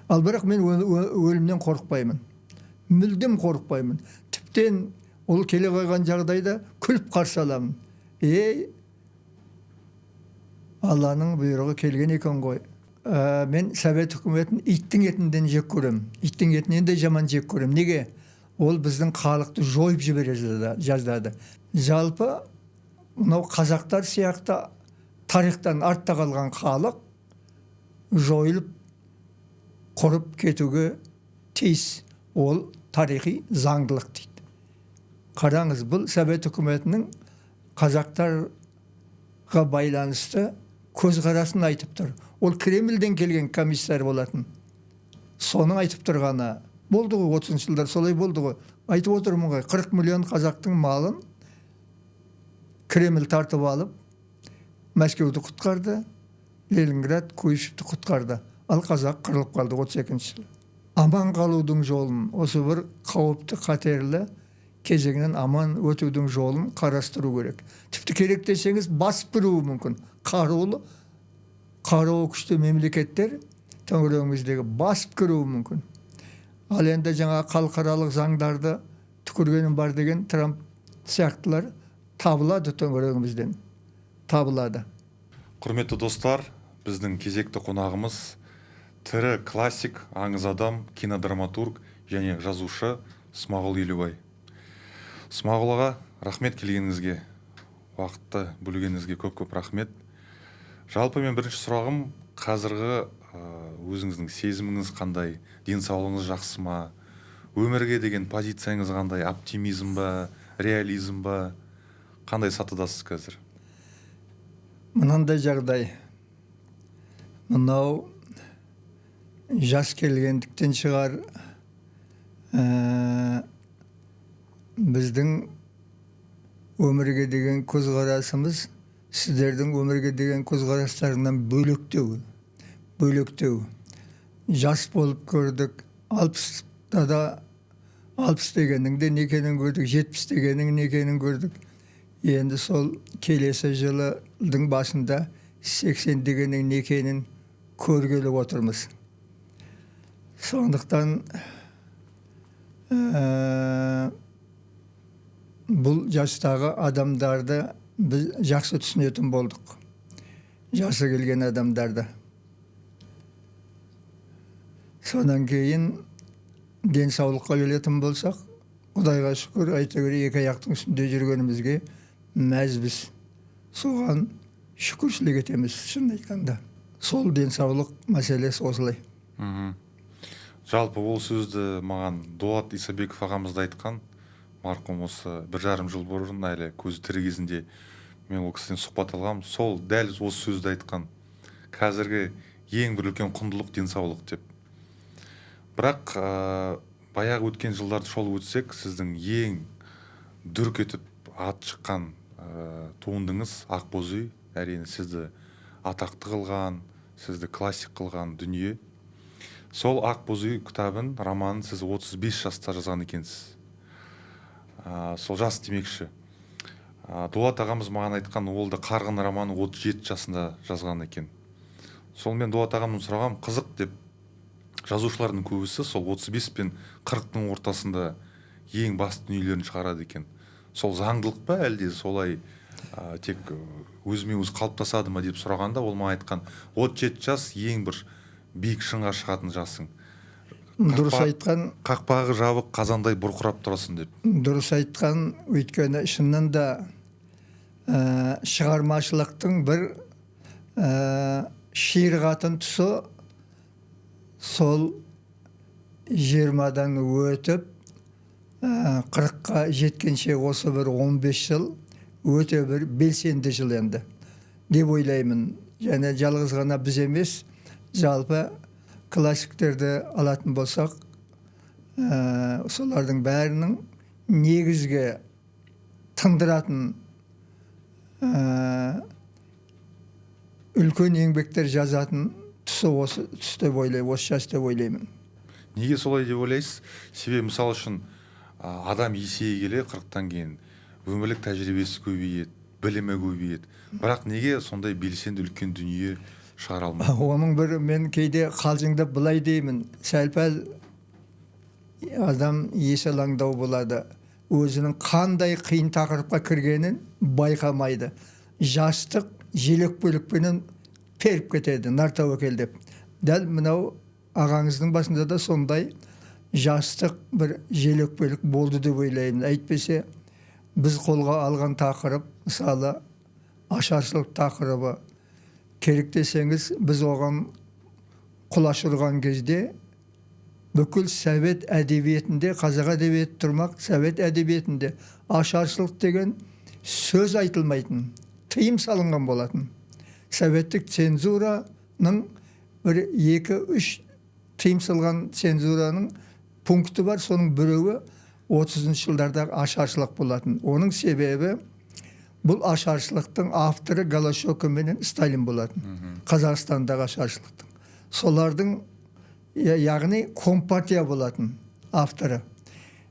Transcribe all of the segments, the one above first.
Ал бірақ мен өлімнен қорықпаймын. Мүлдем қорықпаймын. Тіптен ол келе қойған жағдайда күліп қарсы аламын. Алланың бұйрығы келген екен ғой. Мен Совет үкіметін иттің етінден жек көремін. Иттің етінен де жаман жек көремін. Неге? Ол біздің халықты жойып жібере жаздады. Жалпы мынау қазақтар сияқты тарихтан артта қалған халық жойылып құрып кетуге тиіс. Ол тарихи заңдылық дейді. Қараңыз, бұл Совет үкіметінің қазақтарға байланысты көзқарасын айтып тұр. Ол Кремльден келген комиссар болатын. Соның айтып тұрғаны болды ғой, 30 жылдар солай болды ғой. Айтып отырмын ғой, 40 миллион қазақтың малын Кремль тартып алып, Мәскеуді құтқарды, Ленинград, Куйбышевті құтқарды. Ал қазақ қырылып қалды 32 жылы. Аман қалудың жолын, осы бір қауіпті қатерлі кезеңнен аман өтудің жолын қарастыру керек. Тіпті керек десеңіз басып кіруі мүмкін. Қаруы күшті мемлекеттер төңірегіміздегі басып кіруі мүмкін. Ал енді жаңа халықаралық заңдарды түкіргенім бар деген Трамп сияқтылар табылады төңірегімізден. Табылады. Құрметті достар, біздің кезекті қонағымыз тірі классик, аңыз адам, кинодраматург және жазушы Смағұл Елубай. Смағұл аға, рахмет келгеніңізге, уақытты бөлгеніңізге көп рахмет. Жалпы мен бірінші сұрағым, қазіргі өзіңіздің сезіміңіз қандай, денсаулығыңыз жақсы ма, өмірге деген позицияңыз қандай, оптимизм ба, реализм ба, қандай сатыдасыз қазір? Мынандай жағдай, мынау жас келгендіктен шығар, біздің өмірге деген көзқарасымыз сіздердің өмірге деген көзқарастарынан бөлектеу. Жас болып көрдік, 60 дегеннің де некенін көрдік, 70 дегеннің некенін көрдік. Енді сол келесі жылдың басында 80 дегеннің некенін көргелі отырмыз. Сондықтан бұл жастағы адамдарды біз жақсы түсінетін болдық. Жасы келген адамдарды. Содан кейін денсаулыққа келетін болсақ, Құдайға шүкір, айта көре екі аяқтың үстінде жүргенімізге мәзбіз. Соған шүкіршілік етеміз, шын айтқанда. Сол денсаулық мәселесі осылай. Жалпы ол сөзді маған Дулат Исабеков ағамызды айтқан, марқұм осы 1,5 жыл бұрын, әлі көзі тірі кезінде мен ол кісіден сұхбат алғам. Сол дәл осы сөзді айтқан. Қазіргі ең бір үлкен құндылық денсаулық деп. Бірақ баяғы өткен жылдарды шолып өтсек, сіздің ең дүрк етіп ат шыққан туындыңыз Ақбоз үй, әрине сізді атақты қылған, сізді классик қылған дүние. Сол Ақбоз үй кітабын, романын сіз 35 жаста жазған екенсіз. Сол жас демекші. Дулат ағамыз маған айтқан, ол да Қарғын романы 37 жасында жазған екен. Сол мен Дулат ағамның сұрағам, қызық деп, жазушылардың көбісі сол 35 пен 40-ның ортасында ең басты дүниелерін шығарады екен. Сол заңдылық па, әлде солай тек өзіме өзі қалыптасады ма деп сұрағанда, ол маған айтқан, 37 жас ең бір биік шыңға шығатын жасың. Дұрыс айтқан. Қақпағы жабық қазандай бұрқырап тұрасың деп. Дұрыс айтқан, өйткені шыннан да шығармашылықтың бір ширығатын тұсы сол 20-дан өтіп 40-қа жеткенше осы бір 15 жыл өте бір белсенді жыл енді деп ойлаймын. Және жалғыз ғана біз емес, жалпы классиктерді алатын болсақ, солардың бәрінің негізге тындыратын үлкен еңбектер жазатын тұсы осы тұс деп ойлаймын, осы жас деп ойлаймын. Неге солай деп ойлайсыз? Себебі мысал үшін адам есейе келе 40-тан кейін өмірлік тәжірибесі көбейеді, білімі көбейеді. Бірақ неге сондай белсенді үлкен дүние шығара алмайды. Оның бір мен кейде қалжыңдап былай деймін, сәл-пәл адам есалаңдау болады. Өзінің қандай қиын тақырыпқа кіргенін байқамайды. Жастық желек бөлікпенен періп кетеді, нар тәуекел деп. Дәл мынау ағаңыздың басында да сондай жастық бір желек бөлік болды деп ойлаймын. Әйтпесе біз қолға алған тақырып, мысалы ашаршылық тақырыбы, керек десеңіз біз оған құлаш ұрған кезде бүкіл совет әдебиетінде, қазақ әдебиеті тұрмақ, совет әдебиетінде ашаршылық деген сөз айтылмайтын, тыйым салынған болатын. Советтік цензураның бір 2-3 тыйым салған цензураның пункті бар, соның біреуі 30-шы жылдардағы ашаршылық болатын. Оның себебі бұл ашаршылықтың авторы Голощекин менен Сталин болатын. Қазақстандағы ашаршылықтың. Солардың яғни компартия болатын авторы.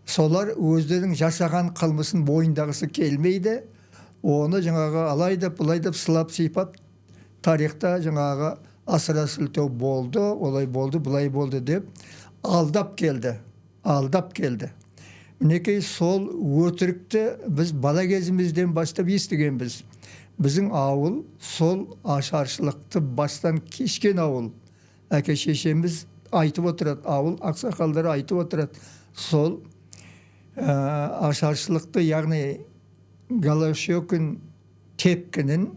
Солар өздерінің жасаған қылмысын бойындағысы келмейді. Оны жаңағы алайдап, бұлайдап, сылап-сипап тарихта жаңағы асыра сілтеу болды, олай болды, бұлай болды деп алдап келді. Мінекей сол өтірікті біз бала кезімізден бастап естігенбіз. Біздің ауыл сол ашаршылықты бастан кешкен ауыл. Әке шешеміз айтып отырады, ауыл ақсақалдары айтып отырады. Сол ашаршылықты, яғни Голощекин тепкінің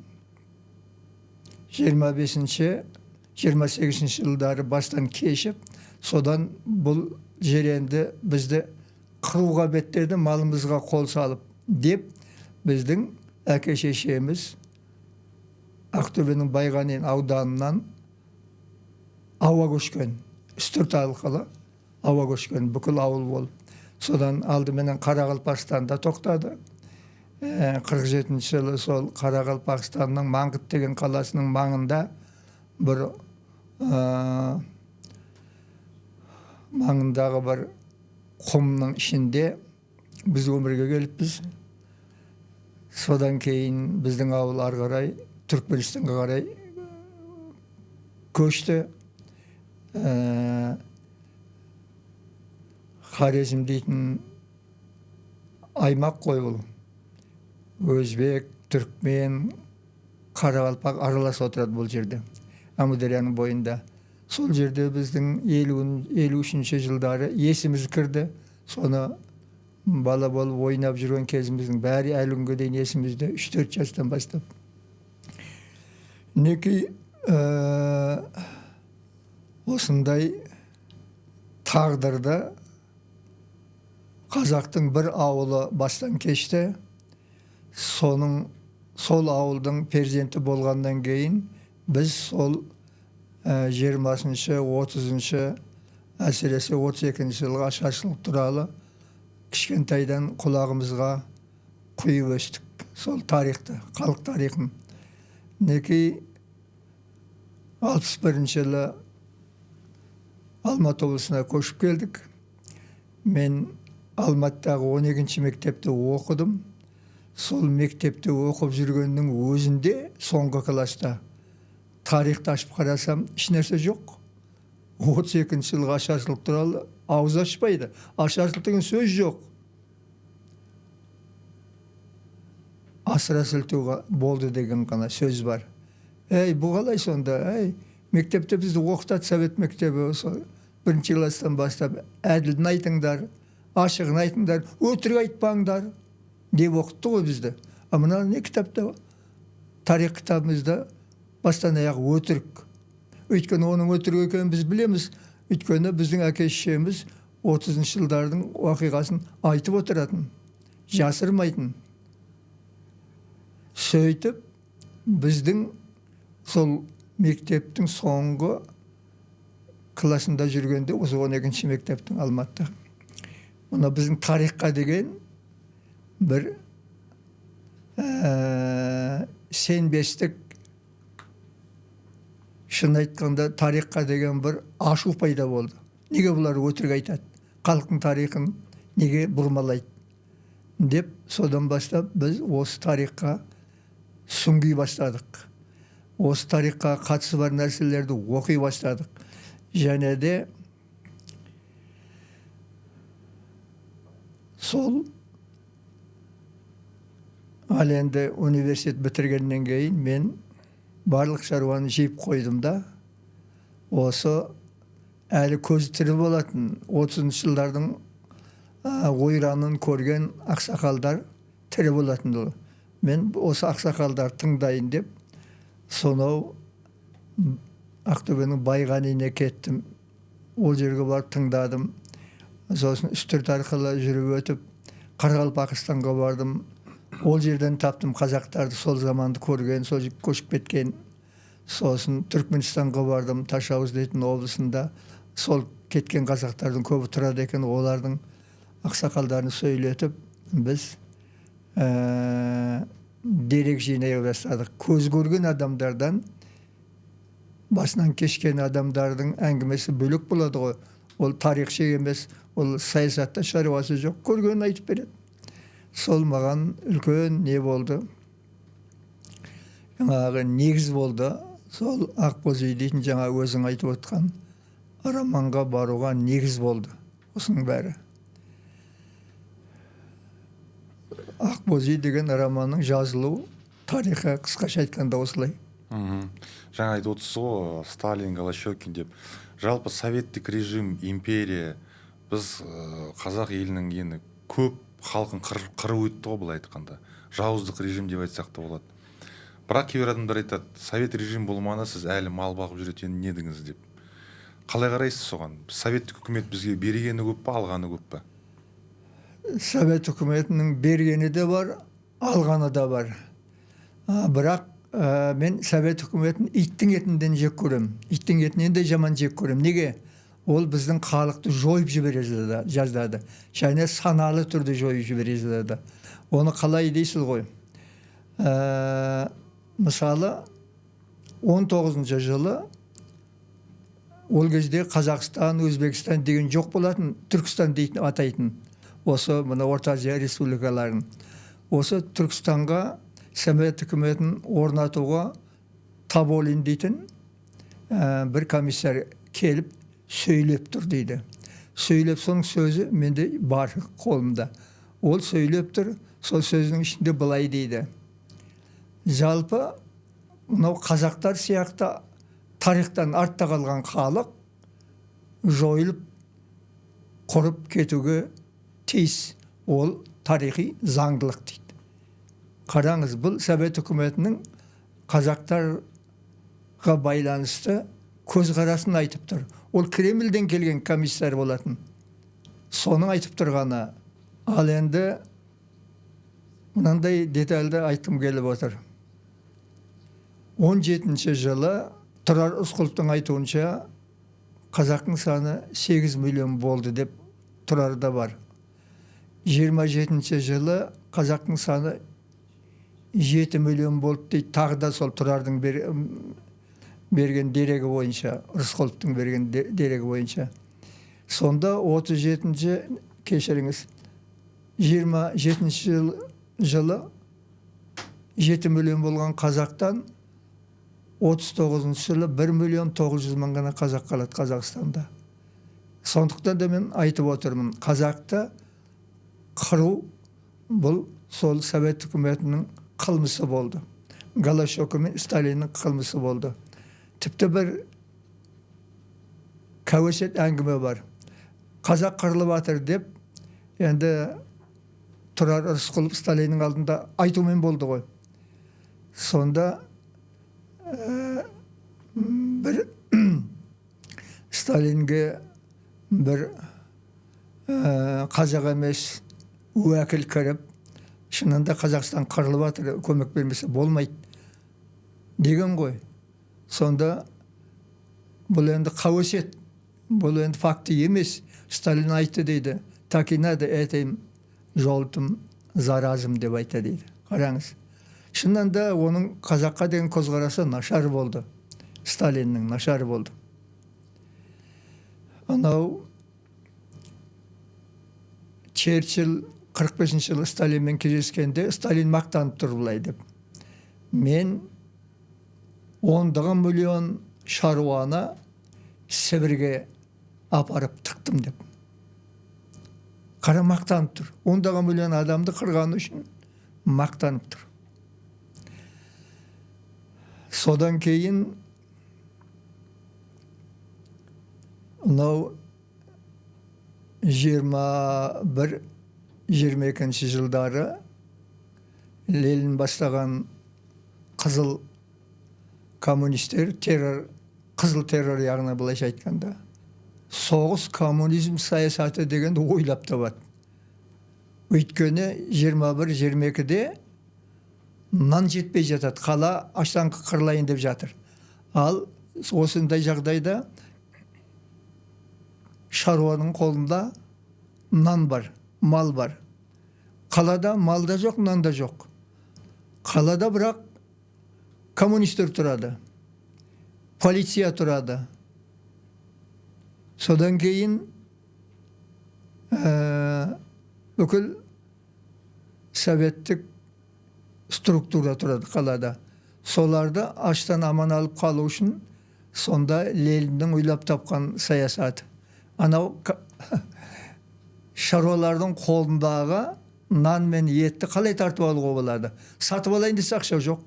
25-28 жылдары бастан кешіп, содан бұл жеренді бізді қыруға беттеді, малымызға қол салып деп, біздің әке шешеміз Ақтөбенің Байғанин ауданынан ауа көшкен, үстірт арқылы ауа көшкен, бүкіл ауыл болып. Содан алдыменен Қарақалпақстанда тоқтады. 47 жылы сол Қарақалпақстанның Маңғыт деген қаласының маңында бір маңындағы бір құмның ішінде біз өмірге келіппіз. Содан кейін біздің ауыл ары қарай Түркменстанға қарай көшті. Хорезм дейтін аймақ қой бұл. Өзбек, түркмен, Қарақалпақ аралас отырады бұл жерде. Әмударияның бойында. Сол жерде біздің 53-ші жылдары есіміз кірді. Соны бала болып ойнап жүрген кезіміздің бәрі әлі күнге дейін есімізде, 3-4 жастан бастап. Неки осындай тағдырда қазақтың бір ауылы бастан кешті. Сол ауылдың перзенті болғаннан кейін біз сол 20-шы, 30-шы, әсіресе 32-ші жылғы ашаршылық туралы кішкентайдан құлағымызға құйып өстік. Сол тарихты, халық тарихын. Неки 61-ші жылы Алматы облысына көшіп келдік. Мен Алматыдағы 12-ші мектепте оқыдым. Сол мектепте оқып жүргеннің өзінде соңғы класста тарихты ашып қарасам, ешнәрсе жоқ. 32-ші жылғы ашаршылық туралы ауыз ашпайды. Ашаршылық деген сөз жоқ. Асыра сілтеу болды деген ғана сөз бар. Бұл қалай сонда? Мектепте бізді оқытады, совет мектебі. 1-ші класстан бастап әділін айтыңдар, ашығын айтыңдар, өтірік айтпаңдар деп оқытты ғой бізді. Мына не кітапта? Тарих кітабымызда бастан аяқ өтірік. Өйткені оның өтірік екенін біз білеміз. Өйткені біздің әке шешеміз 30-шы жылдардың уақиғасын айтып отыратын, жасырмайтын. Сөйтіп, біздің сол мектептің соңғы класында жүргенде, осы 12-ші мектептің Алматыда. Мұна біздің тарихқа деген бір сенбестік, шын айтқанда тарихқа деген бір ашу пайда болды. Неге бұлар өтірік айтады? Халықтың тарихын неге бұрмалайды? Деп, содан бастап біз осы тарихқа сүңги бастадық. осы тарихқа қатысы бар нәрселерді оқи баштадық. Және де сол ал енді университет бітіргеннен кейін мен барлық шаруаны жиып қойдым да, осы әлі көзі тірі болатын 30-шы жылдардың ойранын көрген ақсақалдар тірі болатын. Мен осы ақсақалдар тыңдайын деп, сонау Ақтөбенің Байғаниніне кеттім. Ол жерге барып тыңдадым. Сосын үстірт арқылы жүріп өтіп, Қарақалпақстанға бардым. Ол жерден таптым қазақтарды, сол заманды көрген, сол көшіп кеткен. Сосын Түркменстанға бардым, Ташауыз дейтін облысында. Сол кеткен қазақтардың көбі тұрады екен, олардың ақсақалдарын сөйлетіп, біз дерек жинай бастадық. Көз көрген адамдардан, басынан кешкен адамдардың әңгімесі бөлек болады ғой. Ол тарихшы емес, ол саясатта шаруасы жоқ, көргенін айтып береді. Сол маған үлкен не болды? Жаңағы негіз болды. Сол Ақбоз үй дейтін жаңа өзің айтып отқан романға баруға негіз болды. Осының бәрі. Ақбоз үй деген романның жазылу тарихы қысқаша айтқанда осылай. Жаңа айтып отырсыз ғой, Сталин, Голощекин деп. Жалпы советтік режим, империя, біз қазақ елінің ені көп халқын қырып өтті ғой, былай айтқанда. Жауыздық режим деп айтсақ та болады. Бірақ кейбір адамдар айтады, совет режим болмағанда сіз әлі мал бағып жүретін не едіңіз деп. Қалай қарайсыз соған? Советтік үкімет бізге бергені көп па, алғаны көп па? Совет үкіметінің бергені де бар, алғаны да бар. Бірақ мен совет үкіметін иттің етінден жек көрем. Иттің етінен де жаман жек көрем. Неге? Ол біздің халықты жойып жібере жаздады. Және саналы түрде жойып жібере жаздады. Оны қалай дейсіз ғой? Мысалы, 19-шы жылы ол кезде Қазақстан, Өзбекстан деген жоқ болатын, Түркістан дейтін атайтын. Осы мына Орта Азия республикаларын. Осы Түркістанға совет үкіметін орнатуға Таболин дейтін бір комиссар келіп сөйлеп тұр дейді. Сөйлеп, соның сөзі менде бар қолымда. Ол сөйлеп тұр, сол сөзінің ішінде былай дейді. Жалпы, мынау қазақтар сияқты тарихтан артта қалған халық жойылып, құрып кетуге тиіс. Ол тарихи заңдылық дейді. Қараңыз, бұл совет үкіметінің қазақтарға байланысты көзқарасын айтып тұр. Ол Кремльден келген комиссар болатын. Соның айтып тұрғаны. Ал енді мынандай детальді айтқым келіп отыр. 17-ші жылы Тұрар Рысқұловтың айтуынша қазақтың саны 8 миллион болды деп Тұрарда бар. 27-ші жылы қазақтың саны 7 миллион болды дейді. Тағы да сол Тұрардың берген дерегі бойынша, Рысқұловтың берген дерегі бойынша. Сонда 37-ші, кешіріңіз, 27-ші жылы 7 миллион болған қазақтан 39-ші жылы 1 миллион 900 мың ғана қазақ қалады Қазақстанда. Сондықтан да мен айтып отырмын, қазақты қыру бұл сол совет үкіметінің қылмысы болды. Голощекин мен Сталиннің қылмысы болды. Тіпті бір кәуесет әңгіме бар. Қазақ қырылып жатыр деп, енді Тұрар Рысқұлов Сталиннің алдында айтумен болды ғой. Сонда бір Сталинге бір қазақ емес уәкіл кіріп, шынында Қазақстан қырылып жатыр, көмек бермесе болмайды деген ғой. Сонда бұл енді қауесет, бұл енді факті емес. Сталин айтты дейді, так и надо этим желтым заразым деп айтты дейді. Қараңыз. Шынында да оның қазаққа деген көзқарасы нашар болды. Сталиннің нашар болды. Анау Черчилль 45-ші жылы Сталинмен кездескенде Сталин мақтанып тұр былай деп. Мен ондаған миллион шаруаны Сібірге апарып тықтым деп. Қара мақтанып тұр. Ондаған миллион адамды қырғаны үшін мақтанып тұр. Содан кейін мынау 21-22 жылдары Ленин бастаған қызыл коммунистер, қызыл террор яғына былайша айтқанда, соғыс коммунизм саясаты дегенді ойлап табады. Өйткені 21-22-де нан жетпей жатады, қала аштан қырылайын деп жатыр. Ал осындай жағдайда шаруаның қолында нан бар, мал бар. Қалада мал да жоқ, нан да жоқ. Қалада бірақ коммунистер тұрады, полиция тұрады. Содан кейін бүкіл советтік структура тұрады қалада. Соларды аштан аман алып қалу үшін сонда Лениннің ойлап тапқан саясаты. Анау шаруалардың қолындағы нан мен етті қалай тартып алуға болады? Сатып алайын десе ақша жоқ.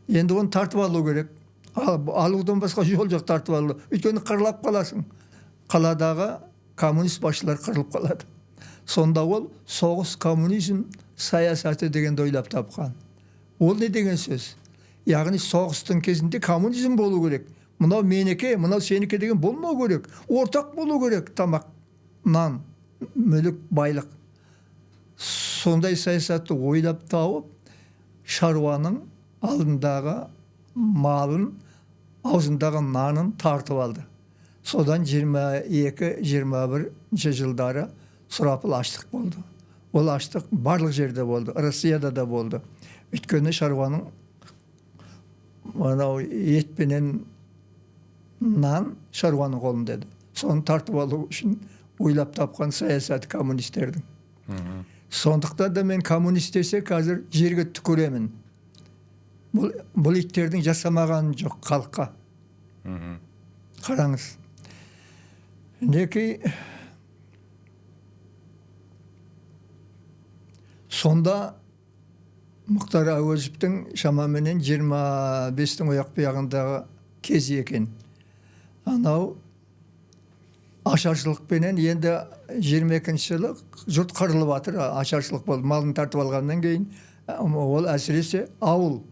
Енді оны тартып алу керек. Алудан басқа жол жоқ тартып алу. Өйткені қырылап қаласың. Қаладағы коммунист басшылар қырылып қалады. Сонда ол соғыс коммунизм саясаты дегенді ойлап тапқан. Ол не деген сөз? Яғни соғыстың кезінде коммунизм болу керек. Мынау менеке, мынау сеніке деген болмау керек. Ортақ болу керек. Тамақ, нан, мүлік, байлық. Сондай саясатты ойлап тауып, шаруаның алдындағы малын, аузындағы нанын тартып алды. Содан 22-21 жылдары сұрапыл аштық болды. Ол аштық барлық жерде болды, Россияда да болды. Өйткені шаруаның етпенен нан шаруаның қолында еді. Соны тартып алу үшін ойлап тапқан саясаты коммунистердің. Сондықтан да мен коммунист десе қазір жерге түкіремін. Бұл иттердің жасамағаны жоқ халыққа. Қараңыз. Неки сонда Мұхтар Әуезовтің шамаменен 25-тің ояқ бұяғындағы кезі екен. Анау ашаршылықпенен енді 22-ші жылы жұрт қырылып жатыр, ашаршылық болды. Малын тартып алғаннан кейін ол әсіресе ауыл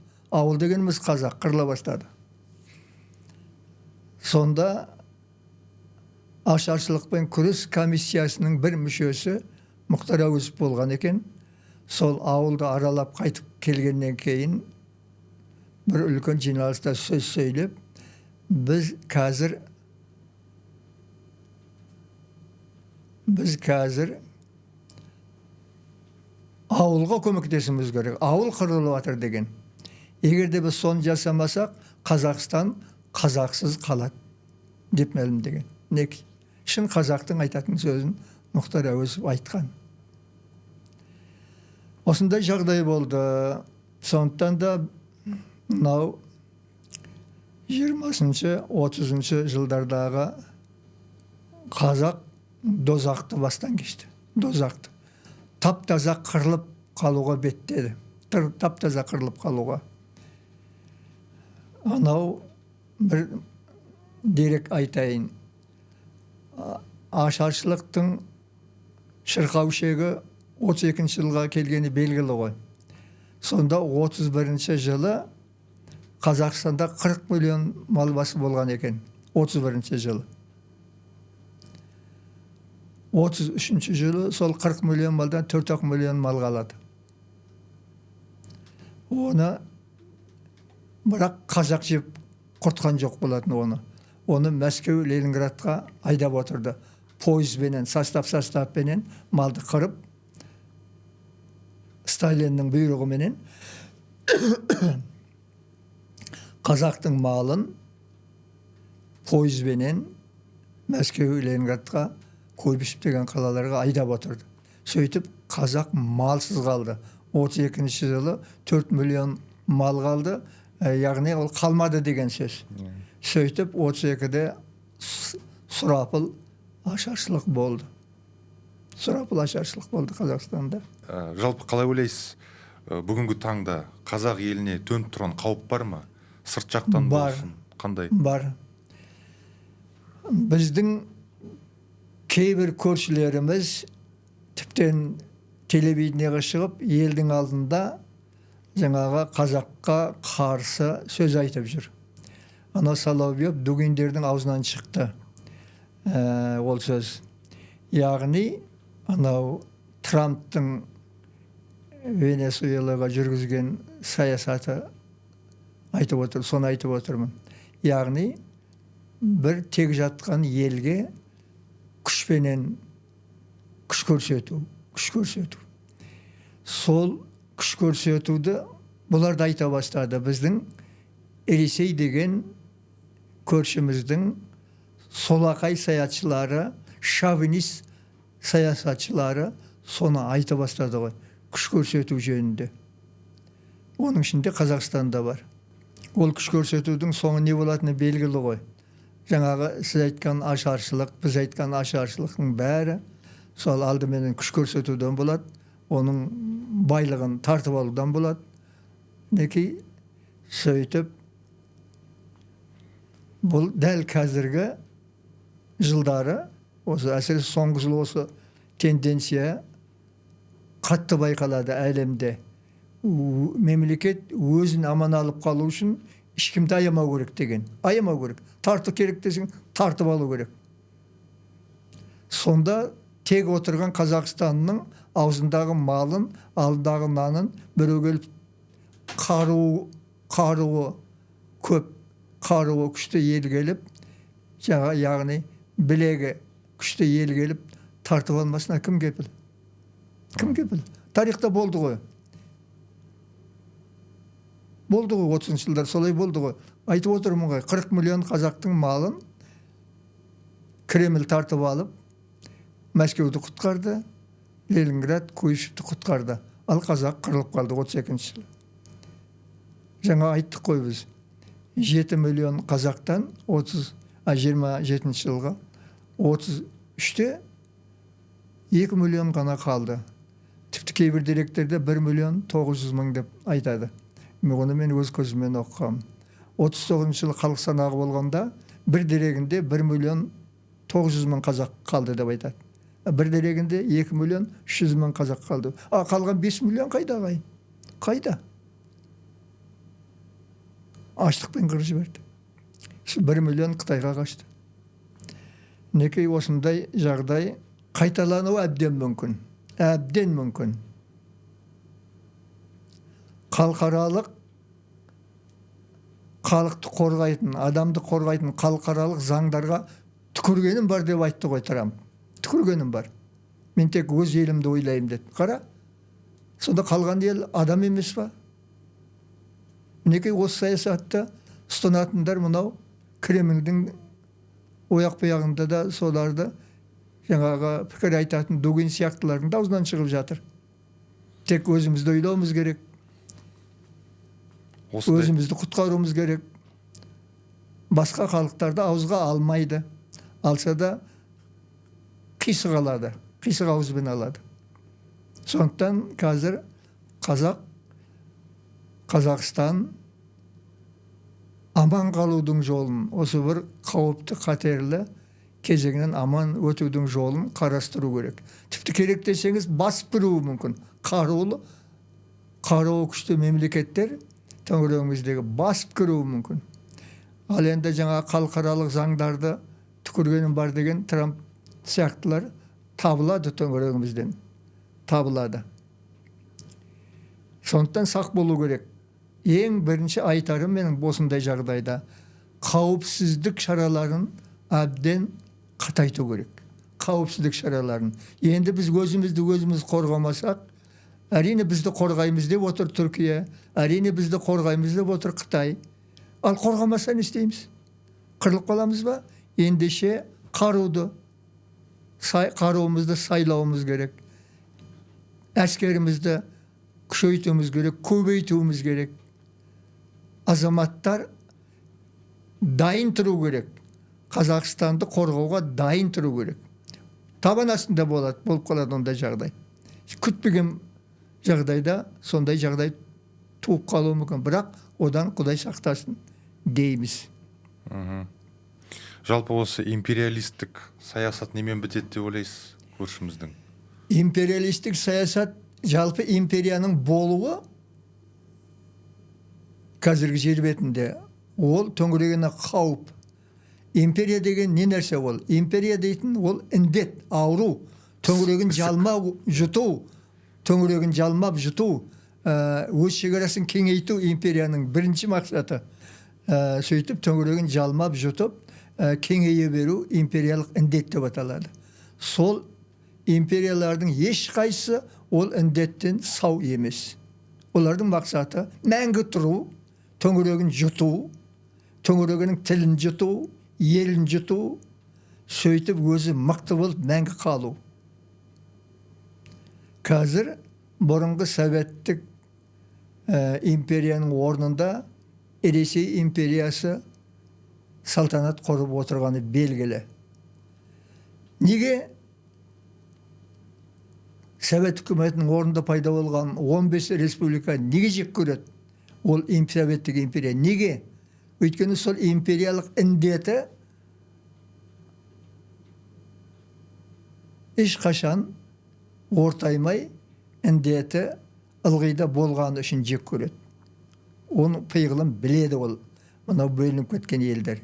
дегеніміз қазақ қырыла бастады. Сонда ашаршылықпен күрес комиссиясының бір мүшесі Мұхтар Әуезов болған екен. Сол ауылды аралап қайтып келгеннен кейін бір үлкен жиналыста сөз сөйлеп, біз қазір ауылға көмектесуіміз керек. Ауыл қырылып жатыр деген. Егер де біз соны жасамасақ, Қазақстан қазақсыз қалады деп мәлімдеген. Неки? Шын қазақтың айтатын сөзін Мұхтар Әуезов айтқан. Осындай жағдай болды. Сондықтан да мынау 20-30 жылдардағы қазақ дозақты бастан кешті. Дозақты. Тап-таза қырылып қалуға беттеді. Тап-таза қырылып қалуға. Анау бір дерек айтайын. Ашаршылықтың шырқау шегі 32-ші жылға келгені белгілі ғой. Сонда 31-ші жылы Қазақстанда 40 миллион мал басы болған екен. 31-ші жылы. 33-ші жылы сол 40 миллион малдан 4 миллион мал қалады. Оны бірақ қазақ жеп құртқан жоқ болатын оны. Оны Мәскеу, Ленинградқа айдап отырды. Пойызбенен, состав-составпенен малды қырып, Сталиннің бұйрығыменен қазақтың малын пойызбенен Мәскеу, Ленинградқа, Куйбышев деген қалаларға айдап отырды. Сөйтіп қазақ малсыз қалды. 32-ші жылы 4 миллион мал қалды. яғни ол қалмады деген сөз. Сөйтіп 32-де сұрапыл ашаршылық болды. Сұрапыл ашаршылық болды Қазақстанда. Жалпы қалай ойлайсыз, бүгінгі таңда қазақ еліне төніп тұрған қауіп бар ма? Сырт жақтан болсын, қандай? Бар. Біздің кейбір көршілеріміз тіптен телевидениеға шығып, елдің алдында жаңағы қазаққа қарсы сөз айтып жүр. Ана Соловьев дүгендердің аузынан шықты ол сөз. Яғни анау Трамптың Венесуэлаға жүргізген саясаты айтып отыр, соны айтып отырмын. Яғни бір тек жатқан елге күшпенен күш көрсету. Сол күш көрсетуді бұлар да айта бастады. Біздің Ресей деген көршіміздің солақай саятшылары, шовинист саясатшылары соны айта бастады ғой, күш көрсету жөнінде. Оның ішінде Қазақстанда бар. Ол күш көрсетудің соңы не болатыны белгілі ғой. Жаңағы сіз айтқан ашаршылық, біз айтқан ашаршылықтың бәрі сол алдымен күш көрсетуден болады, оның байлығын тартып алудан болады. Неки сөйтіп бұл дәл қазіргі жылдары, осы әсіресе соңғы жыл осы тенденция қатты байқалады әлемде. Мемлекет өзін аман алып қалу үшін ешкімді аямау керек деген. Аямау керек. Тарту керек десең, тартып алу керек. Сонда тек отырған Қазақстанның аузындағы малын, алдындағы нанын біреу келіп қаруы көп, қаруы күшті ел келіп, яғни білегі күшті ел келіп тартып алмасына кім кепіл? Кім кепіл? Тарихта болды ғой. Болды ғой, 30 жылдар солай болды ғой. Айтып отырмын ғой, 40 миллион қазақтың малын Кремль тартып алып, Мәскеуді құтқарды, Ленинград, Куйбышевті құтқарды. Ал қазақ қырылып қалды 32 жылы. Жаңа айттық қой біз. 7 миллион қазақтан 27 жылға 33-те 2 миллион ғана қалды. Тіпті кейбір деректерде 1 миллион 900 мың деп айтады. Оны мен өз көзіммен оқығам. 39 жылы халық санағы болғанда бір дерегінде 1 миллион 900 мың қазақ қалды деп айтады. Бір дерегінде 2 миллион 300 мың қазақ қалды. Қалған 5 миллион қайда ғайын? Қайда? Аштықпен қырып жіберді. 1 миллион Қытайға қашты. Неке осындай жағдай қайталануы әбден мүмкін. Әбден мүмкін. Халықаралық халықты қорғайтын, адамды қорғайтын халықаралық заңдарға түкіргенім бар деп айтты ғой Трамп. Түкіргенім бар. Мен тек өз елімді ойлаймын деді. Қара, сонда қалған ел адам емес па? Неке осы саясатты ұстанатындар мынау Кремльдің ояқ-бұяғында да соларды жаңағы пікір айтатын Дугин сияқтылардың да аузынан шығып жатыр. Тек өзімізді ойлауымыз керек. Өзімізді құтқаруымыз керек. Басқа халықтарды ауызға алмайды. Алса да қисық алады. Қисық ауызбен алады. Сондықтан қазір Қазақстан аман қалудың жолын, осы бір қауіпті қатерлі кезеңнен аман өтудің жолын қарастыру керек. Тіпті керек десеңіз басып кіруі мүмкін. Қаруы күшті мемлекеттер төңірегіміздегі басып кіруі мүмкін. Ал енді жаңа халықаралық заңдарды түкіргенім бар деген Трамп сияқтылар табылады төңірегімізден. Табылады. Сондықтан сақ болу керек. Ең бірінші айтарым менің осындай жағдайда қауіпсіздік шараларын әбден қатайту керек. Қауіпсіздік шараларын. Енді біз өзіміз қорғамасақ, әрине бізді қорғаймыз деп отыр Түркия, әрине бізді қорғаймыз деп отыр Қытай. Ал қорғамаса не істейміз? Қырылып қаламыз ба? Ендеше қаруымызды сайлауымыз керек. Әскерімізді күшейтуіміз керек, көбейтуіміз керек. азаматтар дайын тұру керек. Қазақстанды қорғауға дайын тұру керек. Табан астында болып қалады ондай жағдай. Күтпеген жағдайда сондай жағдай туып қалуы мүмкін. Бірақ одан Құдай сақтасын дейміз. Жалпы осы империалистік саясат немен бітеді деп ойлайсыз көршіміздің? Империалистік саясат, жалпы империяның болуы қазіргі жер бетінде ол төңірегіне қауіп. Империя деген не нәрсе ол? Империя дейтін ол індет, ауру, төңірегін жалмап жұту, өз шекарасын кеңейту империяның бірінші мақсаты. Сөйтіп төңірегін жалмап жұтып, кеңейе беру империялық індет деп аталады. Сол империялардың ешқайсысы ол індеттен сау емес. Олардың мақсаты мәңгі тұру, төңірегін жұту, төңірегінің тілін жұту, елін жұту, сөйтіп өзі мықты болып мәңгі қалу. Қазір бұрынғы советтік империяның орнында Ресей империясы салтанат құрып отырғаны белгілі. Неге совет үкіметінің орнында пайда болған 15 республика неге жек көреді? Ол советтік империя. Неге? Өйткені сол империялық індеті ешқашан ортаймай, індеті ылғида болғаны үшін жек көреді. Оның пиғылын біледі ол, мынау бөлініп кеткен елдер.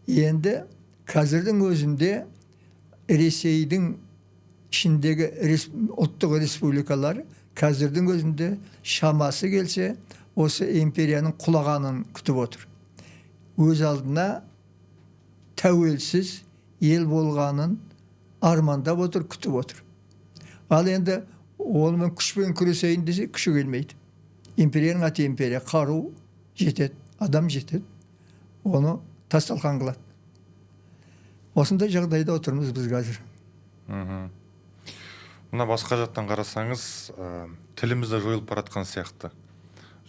Енді қазірдің өзінде Ресейдің ішіндегі ұлттық республикалар қазірдің өзінде шамасы келсе, осы империяның құлағанын күтіп отыр. Өз алдына тәуелсіз ел болғанын армандап отыр, күтіп отыр. Ал енді онымен күшпен күресейін десе, күші келмейді. Империяның аты империя, қару жетеді, адам жетеді, оны тасталқан қылады. Осындай жағдайда отырмыз біз қазір. Мына басқа жақтан қарасаңыз, тілімізді жойылып баратқан сияқты.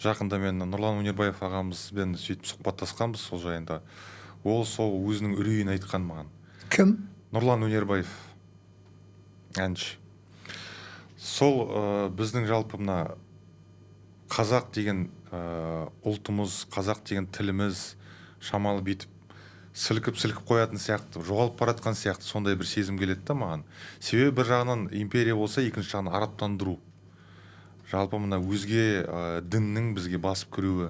Жақында мен Нұрлан Өнербаев ағамызбен сөйтіп сұхбаттасқанбыз сол жайында. Ол сол өзінің үрейін айтқан маған. Кім? Нұрлан Өнербаев, әнші. Сол біздің жалпы мына қазақ деген ұлтымыз, қазақ деген тіліміз шамалы бетіп сілкіп қоятын сияқты, жоғалып баратқан сияқты сондай бір сезім келеді да маған. Себебі бір жағынан империя болса, екінші жағынан арабтандыру. Жалпы мына өзге діннің бізге басып кіруі,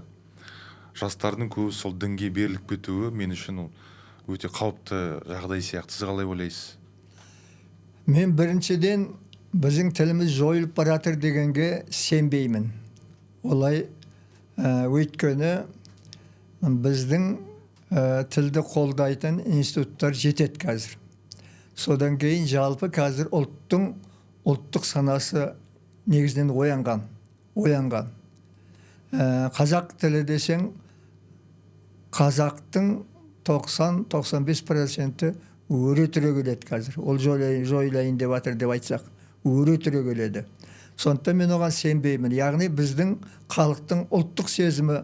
жастардың көбі сол дінге беріліп кетуі мен үшін өте қауіпті жағдай сияқты. Сіз қалай ойлайсыз? Мен біріншіден біздің тіліміз жойылып баратыр дегенге сенбеймін. Олай өйткені біздің тілді қолдайтын институттар жетеді қазір. Содан кейін жалпы қазір ұлттық санасы негізінен оянған. Қазақ тілі десең, қазақтың 90-95% өре түрегеледі қазір. Ол жойылайын деп атыр деп айтсақ, өре түрегеледі. Сондықтан мен оған сенбеймін. Яғни біздің халықтың ұлттық сезімі,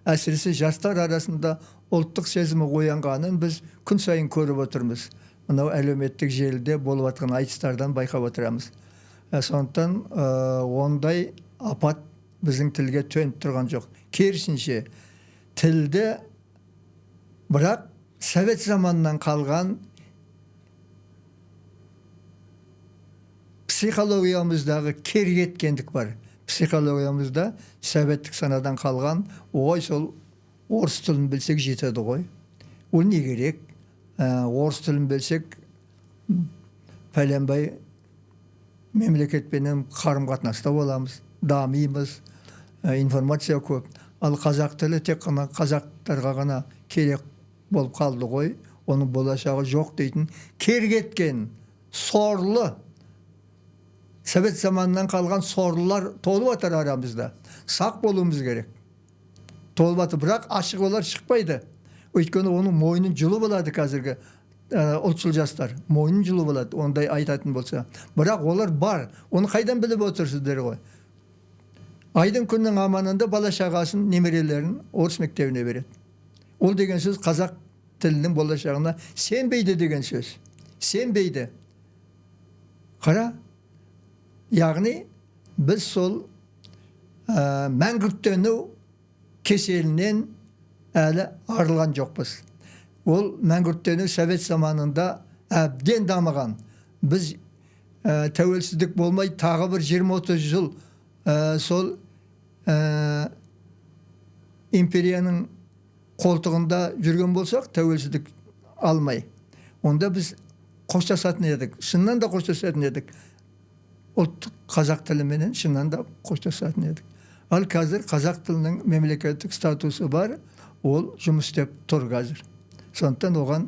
әсіресе жастар арасында ұлттық сезімі оянғанын біз күн сайын көріп отырмыз. Мынау әлеуметтік желіде болып жатқан айтыстардан байқап отырамыз. Сондықтан ондай апат біздің тілге төніп тұрған жоқ. Керісінше тілді, бірақ совет заманынан қалған психологиямыздағы кергеткендік бар. Психологиямызда советтік санадан қалған, ой, сол орыс тілін білсек жетеді ғой. Ол не керек? Орыс тілін білсек, пәленбай мемлекетпенен қарым-қатынаста боламыз, дамимыз, информация көп. Ал қазақ тілі тек қана қазақтарға ғана керек болып қалды ғой, оның болашағы жоқ дейтін кергеткен, сорлы, совет заманынан қалған сорлылар толып жатыр арамызда. Сақ болуымыз керек. Толып жатыр, бірақ ашық олар шықпайды. Өйткені оның мойнын жылы болады қазіргі ұлтшыл жастар. Мойнын жылы болады, ондай айтатын болса. Бірақ олар бар. Оны қайдан біліп отырсыздар ғой? Айдың күннің аманында бала шағасын, немерелерін орыс мектебіне береді. Ол деген сөз қазақ тілінің болашағына сенбейді деген сөз. Сенбейді. Қара, яғни біз сол мәңгүрттену кеселінен әлі арылған жоқпыз. Ол мәңгүрттену совет заманында әбден дамыған. Біз тәуелсіздік болмай тағы бір 20-30 жыл сол империяның қолтығында жүрген болсақ, тәуелсіздік алмай. Онда біз қоштасатын едік. Шыннан да қоштасатын едік. Ұлттық қазақ тіліменен шыннан да қоштасатын едік. Ал қазір қазақ тілінің мемлекеттік статусы бар, ол жұмыс істеп тұр қазір. Сондықтан оған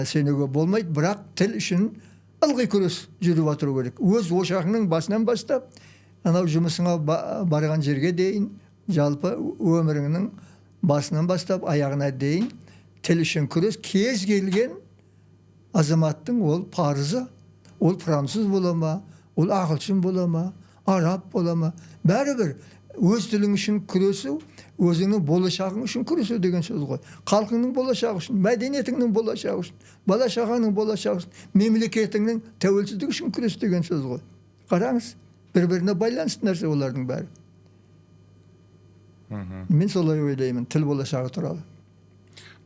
сенуге болмайды, бірақ тіл үшін ылғи күрес жүріп отыру керек. Өз ошағының басынан бастап, анау жұмысыңа барған жерге дейін, жалпы өміріңнің басынан бастап аяғына дейін тіл үшін күрес. Кез келген азаматтың ол парызы. Ол француз бола ма, ол ағылшын бола ма, араб бола ма, бәрібір өз тілің үшін күресу, өзіңнің болашағың үшін күресу деген сөз ғой. Халқыңның болашағы үшін, мәдениетіңнің болашағы үшін, бала шағаның болашағы үшін, мемлекетіңнің тәуелсіздігі үшін күрес деген сөз ғой. Қараңыз, бір-біріне байланысты нәрсе олардың бәрі. Мен солай ойлаймын, тіл болашағы туралы.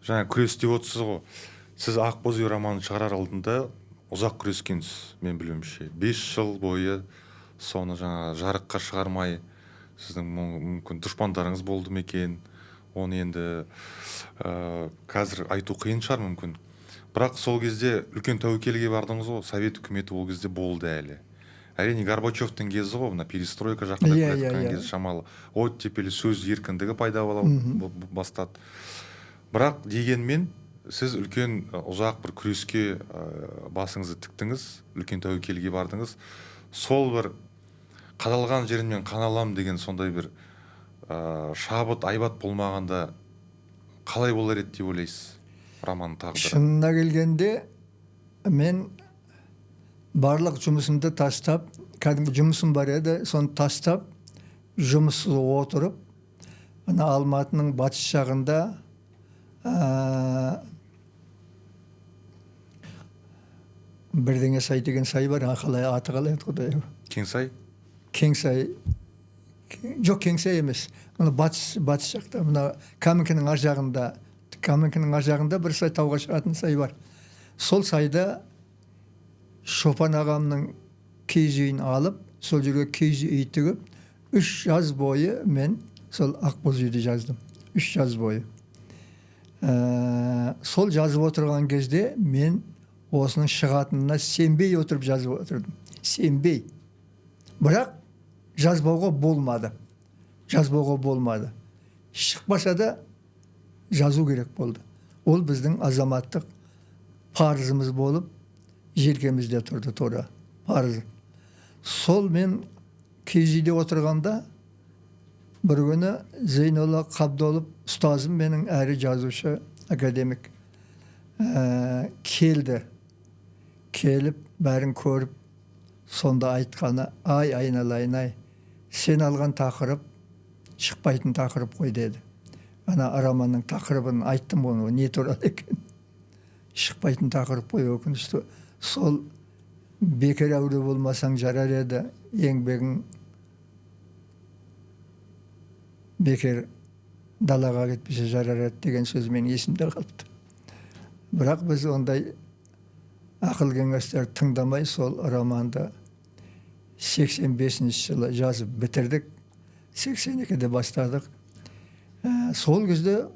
Жаңа күрес деп отырсыз ғой. Сіз Ақбоз үй романын шығарар алдында ұзақ күрескенсіз, мен білуімше. 5 жыл бойы соны жаңа жарыққа шығармай, сіздің мүмкін дұшпандарыңыз болды ма екен, оны енді қазір айту қиын шығар мүмкін. Бірақ сол кезде үлкен тәуекелге бардыңыз ғой, совет үкіметі ол кезде болды әлі. Әрине Горбачевтың кезі ғой, мына перестройка жақындап келе жатқан кез шамалы. Оттепелі сөз еркіндігі пайда бастады. Бірақ дегенмен сіз үлкен ұзақ бір күреске басыңызды тіктіңіз, үлкен тәуекелге бардыңыз. Сол бір қадалған жерімнен қаналам деген сондай бір шабыт, айбат болмағанда қалай болар еді деп ойлайсыз романның тағдыры? Шынына келгенде мен барлық жұмысымды тастап, кәдімгі жұмысым бар еді, соны тастап, жұмыссыз отырып, ана Алматының батыс жағында бірдеңе сай деген сай бар, қалай аты қалай еді құдай. Кеңсай? Кеңсай. Жоқ, Кеңсай емес. Мына батыс жақта, мына Каменкенің ар жағында бір сай, тауға шығатын сай бар. Сол сайда Шопан ағамның киіз үйін алып, сол жерге киіз үй тігіп, 3 жаз бойы мен сол Ақбоз үйді жаздым. 3 жаз бойы. Сол жазып отырған кезде мен осының шығатынына сенбей отырып жазып отырдым. Сенбей. Бірақ жазбауға болмады. Шықпаса да жазу керек болды. Ол біздің азаматтық парызымыз болып, желкемізде тұрды, тура парызы. Сол мен киіз үйде отырғанда бір күні Зейнолла Қабдолов ұстазым, менің әрі жазушы, академик, келіп бәрін көріп, сонда айтқаны: ай, айналайын-ай, сен алған тақырып шықпайтын тақырып қой деді. Ана романның тақырыбын айттым, оны не туралы екен. Шықпайтын тақырып қой, өкінішті. Сол бекер әуре болмасаң жарар еді, еңбегің бекер далаға кетпесе жарар еді деген сөз мен есімде қалыпты. Бірақ біз ондай ақыл кеңестер тыңдамай сол романды 85 жылы жазып бітірдік, 82-де бастадық. Сол кезде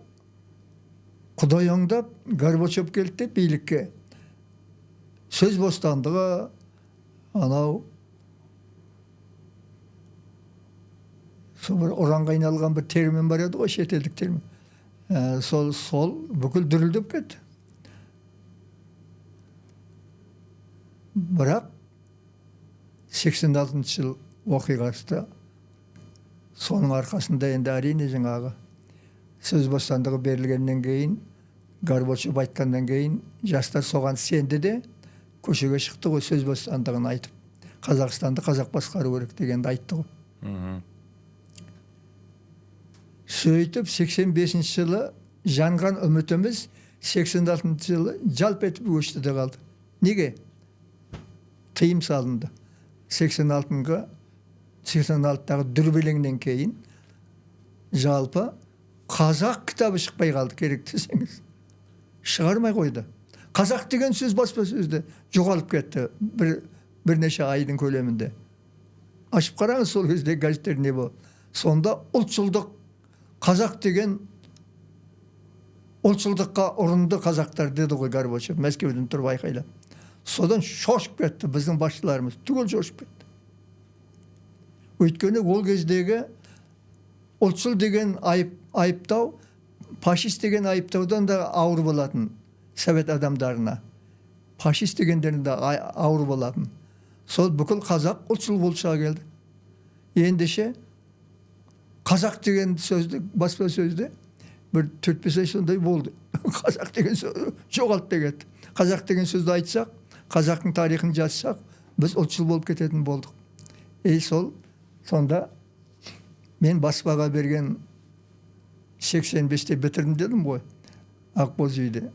Құдай оңдап Горбачев келді билікке. Сөз бостандығы, анау сол бір ұранға айналған бір термин бар еді ғой, шетелдік термин. Сол бүкіл дүрілдеп кетті. Бірақ 86 жыл оқиғасы, соның арқасында енді әрине жаңағы сөз бостандығы берілгеннен кейін, Горбачев айтқаннан кейін, жастар соған сенді де көшеге шықты ғой, сөз бостандығын айтып. Қазақстанды қазақ басқару керек дегенді айтты ғой. сөйтіп 85 жылы жанған үмітіміз 86 жылы жалп етіп өшті де қалды. Неге? Тыйым салынды. 86-дағы дүрбелеңнен кейін жалпы қазақ кітабы шықпай қалды, керек десеңіз. Шығармай қойды. Қазақ деген сөз баспасөзде жоғалып кетті бірнеше айдың көлемінде. Ашып қараңыз, сол кезде газеттер не болды. Сонда ұлтшылдық, қазақ деген ұлтшылдыққа ұрынды қазақтар деді ғой Горбачев, Мәскеуден тұрып айқайлап. Содан шошып кетті біздің басшыларымыз, түгел шошып кетті. Өйткені ол кездегі ұлтшыл деген айыптау, фашист деген айыптаудан да ауыр болатын совет адамдарына. Фашист дегендерін де ауыр болатын. Сол бүкіл қазақ ұлтшыл болып шыға келді. Ендеше қазақ деген сөзді, баспасөзде бір 4-5 ай сондай болды. Қазақ деген сөз жоғалып та кетті. Қазақ деген сөзді айтсақ, қазақтың тарихын жазсақ, біз ұлтшыл болып кететін болдық. Сонда мен баспаға берген 85-те бітірдім дедім ғой, Ақбоз үйде.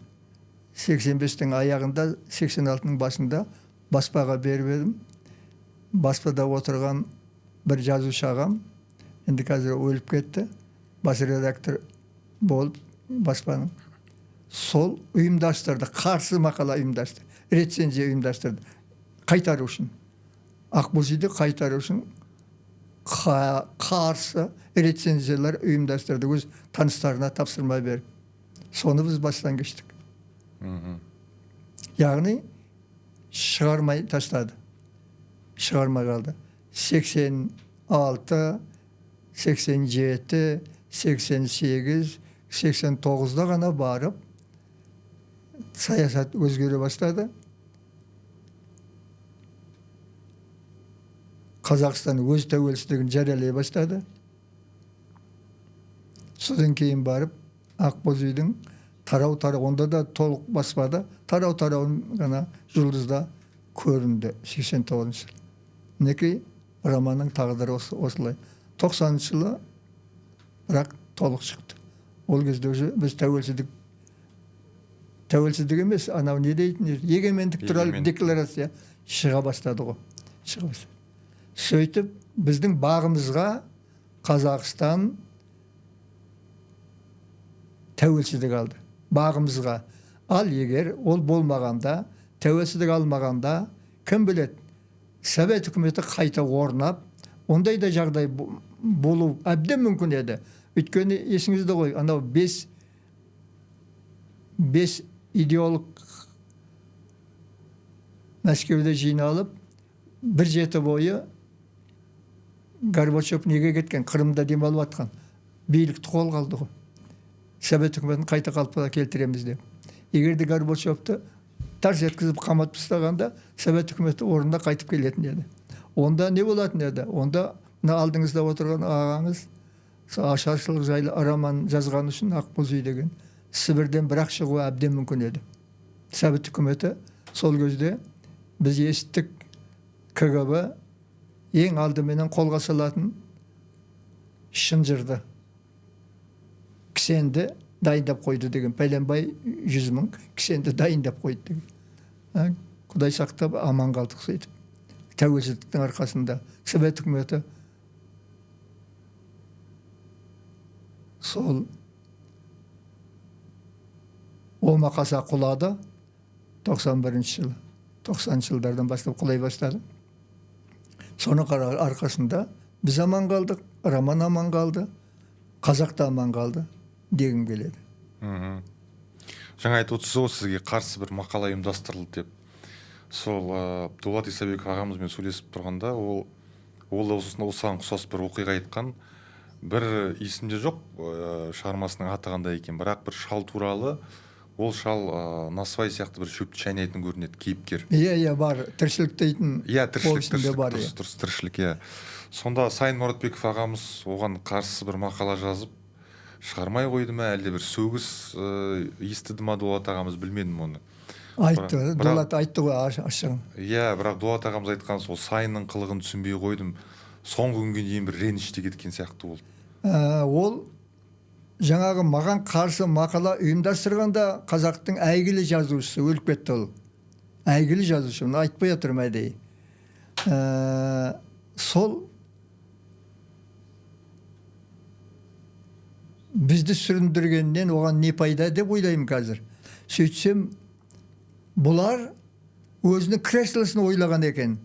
85-тің аяғында, 86-ның басында баспаға беріп едім. Баспада отырған бір жазушы ағам, енді қазір өліп кетті, бас редактор болып баспаның. Сол ұйымдастырды, қарсы мақала ұйымдастырды, рецензия ұйымдастырды, қайтару үшін. Ақбоз үйде қайтару үшін қарсы рецензиялар ұйымдастырды, өз таныстарына тапсырма беріп. Соны біз бастан кештік. Яғни шығармай тастады. Шығармай қалды. 86, 87, 88, 89-да ғана барып, саясат өзгере бастады. Қазақстан өз тәуелсіздігін жариялай бастады. Содан кейін барып, Ақбоз үйдің тарау-тарау, онда да толық баспада, тарау-тарау ғана жұлдызда көрінді 89 жыл. Мінекей романның тағдыры осылай. 90 жылы бірақ толық шықты. Ол кезде біз тәуелсіздік емес, анау не дейтін, егемендік туралы декларация шыға бастады ғой. Сөйтіп, біздің бағымызға Қазақстан тәуелсіздік алды. Бағымызға. Ал егер ол болмағанда, тәуелсіздік алмағанда, кім білет, Совет үкіметі қайта орнап, ондай да жағдай болу әбден мүмкін еді. Өйткені есіңізде ғой, анау 5 идеолог Мәскеуде жиналып, бір жеті бойы Горбачев неге кеткен, Қырымда демалып атқан, билікті қолға алды ғой. Совет үкіметін қайта қалпына келтіреміз деп. Егерде Горбачевты тарс еткізіп қаматып ұстағанда, Совет үкіметі орнына қайтып келетін еді. Онда не болатын еді? Онда алдыңызда отырған ағаңыз ашаршылық жайлы роман жазған үшін Ақбоз үй деген Сібірден бірақ шығуы әбден мүмкін еді. Совет үкіметі сол кезде біз естік КГБ ең алдыменен қолға салатын шынжырды, кісенді дайындап қойды деген. Пәленбай 100 мың кісенді дайындап қойды деген. Құдай сақтап аман қалдық сөйтіп. Тәуелсіздіктің арқасында Совет үкіметі сол омақаса құлады 91 жылы. 90 жылдардан бастап құлай бастады. Соның арқасында біз аман қалдық, роман аман қалды, қазақ та аман қалды дегім келеді. Жаңа айтып отырсыз, сізге қарсы бір мақала ұйымдастырылды деп. Сол Дулат Исабеков ағамызбен сөйлесіп тұрғанда, ол осыған ұқсас бір оқиға айтқан. Бір есімде жоқ, шығармасының аты қандай екен, бірақ бір шал туралы, ол шал Насыбай сияқты бір шөпті шайнайтын көрінеді, кейіпкер. Иә, бар, тіршілік дейтін. Иә, тіршілік. Сонда Сайын Мұратбеков ағамыз оған қарсы бір мақала жазып, шығармай қойды ма, әлде бір сөгіс естіді ма Дулат ағамыз, білмедім оны. Айтты, Дулат айтты ғой ашығын. Иә, бірақ Дулат ағамыз айтқан сол Сайынның қылығын түсінбей қойдым. Соңғы күнге дейін бір реніште кеткен сияқты болды. Ол жаңағы маған қарсы мақала ұйымдастырғанда қазақтың әйгілі жазушысы өліп кетті ол. Әйгілі жазушы, мұны айтпай отырмын әдейі. Сол бізді сүріндіргеннен оған не пайда деп ойлаймын қазір. Сөйтсем, бұлар өзінің креслосын ойлаған екен.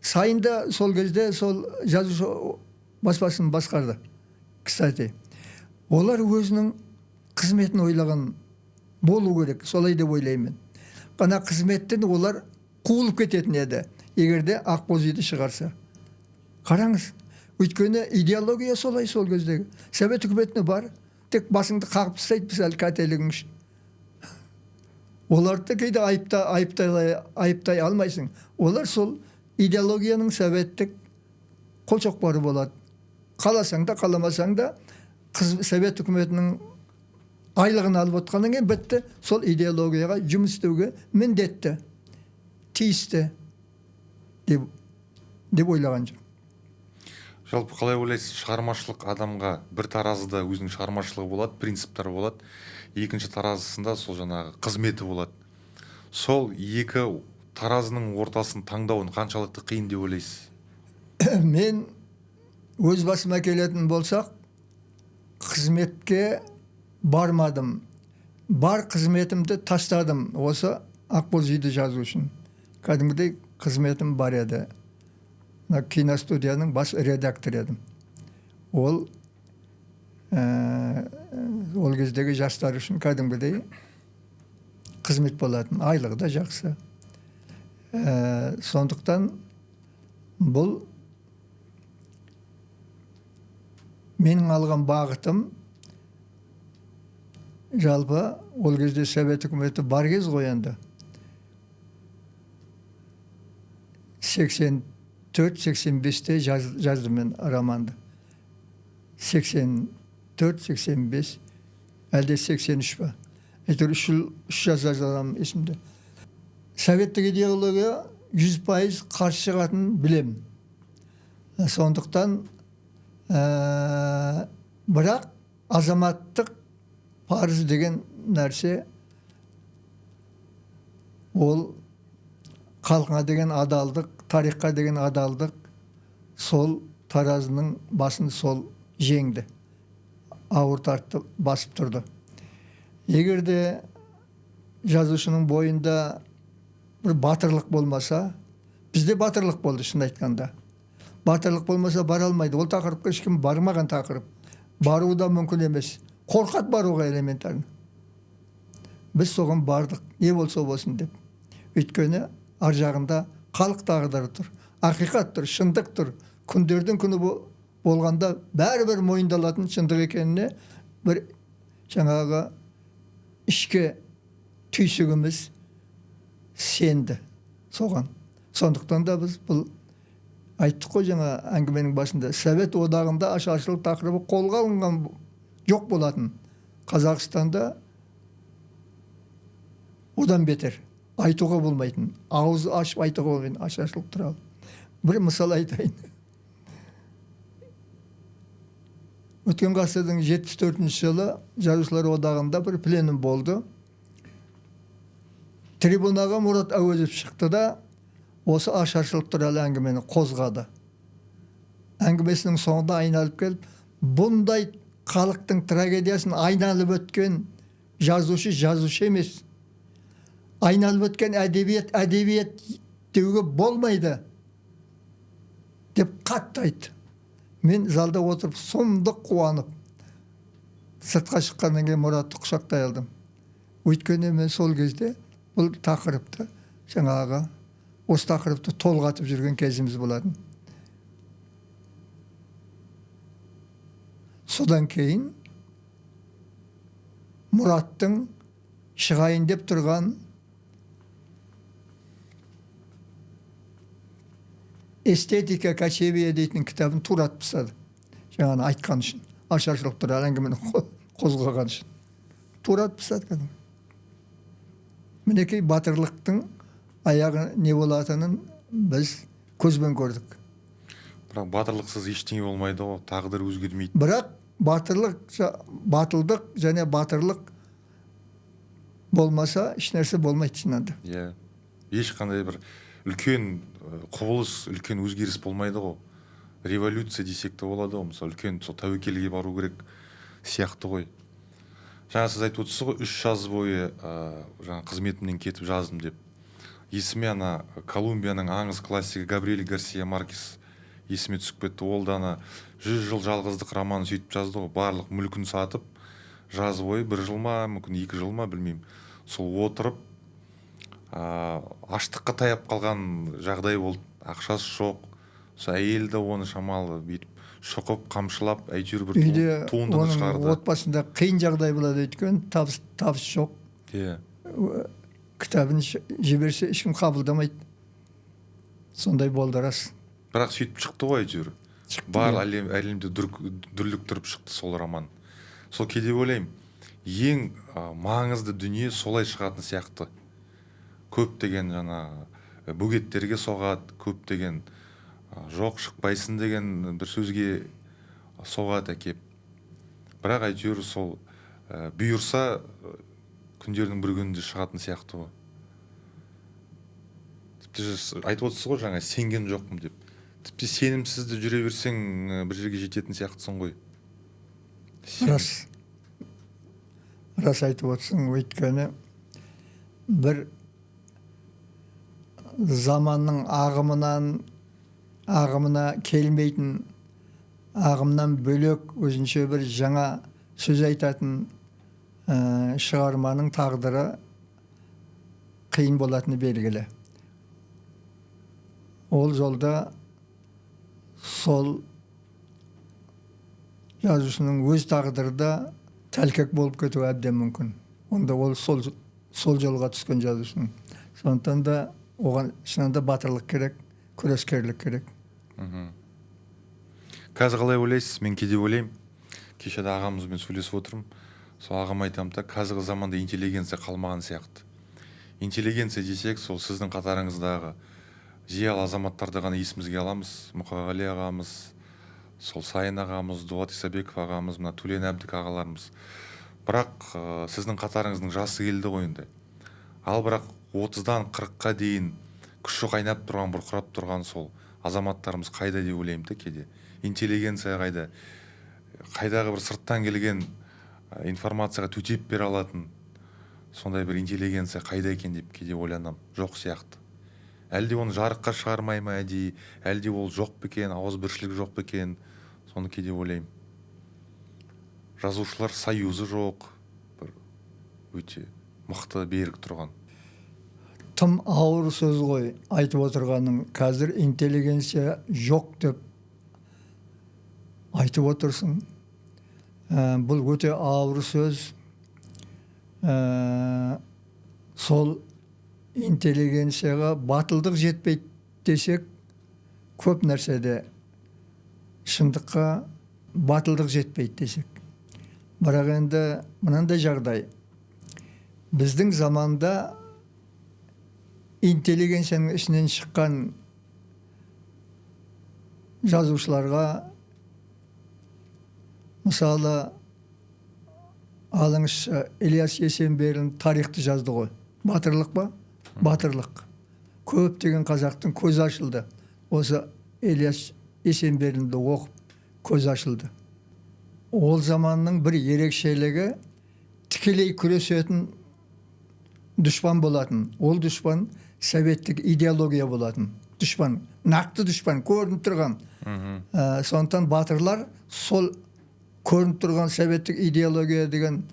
Сайында сол кезде сол жазушы баспасын басқарды. Кстати, олар өзінің қызметін ойлаған болу керек, солай деп ойлаймын. Қана қызметтен олар қуылып кететін еді, егерде Ақбоз үйді шығарса. Қараңыз, өйткені идеология солай сол кездегі. Совет үкіметіне бар, тек басыңды қағып тастайды мысалы қателігің үшін. Оларды кейде айыптай алмайсың. Олар сол идеологияның советтік қолшоқпары болады. Қаласаң да, қаламасаң да, совет үкіметінің айлығын алып отқаннан кейін бітті, сол идеологияға жұмыс істеуге міндетті, тиісті деп ойлаған жүр. Жалпы қалай ойлайсыз, шығармашылық адамға бір таразыда өзінің шығармашылығы болады, принциптары болады, екінші таразысында сол жаңағы қызметі болады. Сол екі таразының ортасын таңдауын қаншалықты қиын деп ойлайсыз? Мен өз басыма келетін болсақ, қызметке бармадым. Бар қызметімді тастадым. Осы Ақбоз үйді жазу үшін. Кәдімгідей қызметім бар еді. Киностудияның бас редактор едім. Ол кездегі жастар үшін кәдімгідей қызмет болатын. Айлығы да жақсы. Сондықтан бұл менің алған бағытым жалпы ол кезде совет үкіметі бар кез қоянды. 84-85-те жаздым мен романды. 84-85, әлде 83 ба. Әйтеуір 3 жазам есімде. Советтік идеология 100% қарсы шығатынын білем. Сондықтан бірақ азаматтық парыз деген нәрсе ол халқына деген адалдық, тарихқа деген адалдық, сол таразының басын сол жеңді. Ауыр тартты, басып тұрды. Егерде жазушының бойында бір батырлық болмаса, бізде батырлық болды шын айтқанда. Батырлық болмаса бара алмайды. Ол тақырыпқа ешкім бармаған тақырып. Бару да мүмкін емес. Қорқат баруға элементарно. Біз соған бардық, не болса болсын деп. Өйткені ар жағында халық тағдыры тұр, ақиқат тұр, шындық тұр. Күндердің күні болғанда бәрібір мойындалатын шындық екеніне бір жаңағы ішкі түйсігіміз сенді соған. Сондықтан да біз бұл айттық қой жаңа әңгіменің басында, Совет одағында ашаршылық тақырыбы қолға алынған жоқ болатын. Қазақстанда одан бетер айтуға болмайтын, ауыз ашып айтуға болмайтын ашаршылық туралы. Бір мысал айтайын. Өткен ғасырдың 74-ші жылы жазушылар одағында бір пленум болды. Трибунаға Мұрат Әуезов шықты да осы ашаршылық туралы әңгімені қозғады. Әңгімесінің соңында айналып келіп, бұндай халықтың трагедиясын айналып өткен жазушы емес. Айналып өткен әдебиет деуге болмайды деп қатты айтты. Мен залда отырып сұмдық қуанып, сыртқа шыққаннан кейін Мұратты құшақтай алдым. Өйткені мен сол кезде бұл тақырыпты, жаңағы осы тақырыпты толғатып жүрген кезіміз болатын. Содан кейін Мұраттың шығайын деп тұрған эстетика кочевья дейтін кітабын туратып тастады. Жаңағы айтқан үшін, ашаршылық туралы әңгімені қозғаған үшін. Туратып тастады. Мінекей батырлықтың аяғы не болатынын біз көзбен көрдік. Бірақ батырлықсыз ештеңе болмайды ғой, тағдыр өзгермейді. Бірақ батылдық және батырлық болмаса еш нәрсе болмайды шынында. иә, ешқандай бір үлкен құбылыс, үлкен өзгеріс болмайды ғой. Революция десек те болады ғой, мысалы үлкен сол тәуекелге бару керек сияқты ғой. Жаңа сіз айтып отырсыз ғой, 3 жаз бойы жаңа қызметімнен кетіп жаздым деп. Есіме ана Колумбияның аңыз классигі Габриэль Гарсия Маркес есіме түсіп кетті. Ол да ана 100 жыл жалғыздық романын сөйтіп жазды ғой. Барлық мүлкін сатып, жаз бойы 1 жыл ма, мүмкін 2 жыл ма, білмеймін. Сол отырып, аштыққа таяп қалған жағдай болды. Ақшасы жоқ. Сол әйел де оны шамалы бүйтіп шұқып, қамшылап, әйтеуір бір туындыны шығарды. Оның отбасында қиын жағдай болады, өйткені табыс жоқ. Иә. Кітабын жіберсе ешкім қабылдамайды. Сондай болды рас. Бірақ сөйтіп шықты ғой әйтеуір. Бар әлемде дүрліктіріп шықты сол роман. Сол кейде ойлаймын, ең маңызды дүние солай шығатын сияқты. Көптеген жаңа бөгеттерге соғады, көптеген жоқ шықпайсың деген бір сөзге соғады әкеп. Бірақ әйтеуір сол бұйырса күндердің бір күнінде шығатын сияқты ғой. Тіпті айтып отырсыз ғой жаңа, сенген жоқпын деп. Тіпті сенімсізді жүре берсең бір жерге жететін сияқтысың ғой. Рас айтып отырсың, өйткені бір заманның ағымына келмейтін, ағымнан бөлек өзінше бір жаңа сөз айтатын шығарманың тағдыры қиын болатыны белгілі. Ол жолда сол жазушының өз тағдыры да тәлкек болып кетуі әбден мүмкін. Онда ол сол жолға түскен жазушының. Сондықтан да оған шынында батырлық керек, күрескерлік керек. Қазір қалай ойлайсыз? Мен кейде ойлаймын, кеше де ағамызбен сөйлесіп отырмын. Сол ағам айтамын да, қазіргі заманда интеллигенция қалмаған сияқты. Интеллигенция десек, сол сіздің қатарыңыздағы зиялы азаматтарды ғана есімізге аламыз. Мұқағали ағамыз, сол Сайын ағамыз, Дулат Исабеков ағамыз, мына Төлен Әбдік ағаларымыз. Бірақ сіздің қатарыңыздың жасы келді ғой енді. Ал бірақ 30-дан 40-қа дейін күші қайнап тұрған, бұрқырап тұрған сол азаматтарымыз қайда деп ойлаймын да кейде. Интеллигенция қайда? Қайдағы бір сырттан келген информацияға төтеп бере алатын сондай бір интеллигенция қайда екен деп кейде ойланам. Жоқ сияқты. Әлде оны жарыққа шығармай ма әдейі, әлде ол жоқ па екен, ауызбіршілік жоқ па екен, соны кейде ойлаймын. Жазушылар союзы жоқ, бір өте мықты берік тұрған. Тым ауыр сөз ғой айтып отырғаның. Қазір интеллигенция жоқ деп айтып отырсың. Бұл өте ауыр сөз. Сол интеллигенцияға батылдық жетпейді десек, көп нәрседе шындыққа батылдық жетпейді десек. Бірақ енді мынандай жағдай. Біздің заманда интеллигенцияның ішінен шыққан жазушыларға, мысалы, алыңыз Ілияс Есенберлин тарихты жазды ғой. Батырлық па? Батырлық. Көптеген қазақтың көзі ашылды. Осы Ілияс Есенберлинді оқып көз ашылды. Ол заманның бір ерекшелігі тікелей күресетін дұшпан болатын. Ол дұшпан советтік идеология болатын. Дұшпан, нақты дұшпан, көрініп тұрған. Сондықтан батырлар сол көрініп тұрған советтік идеология деген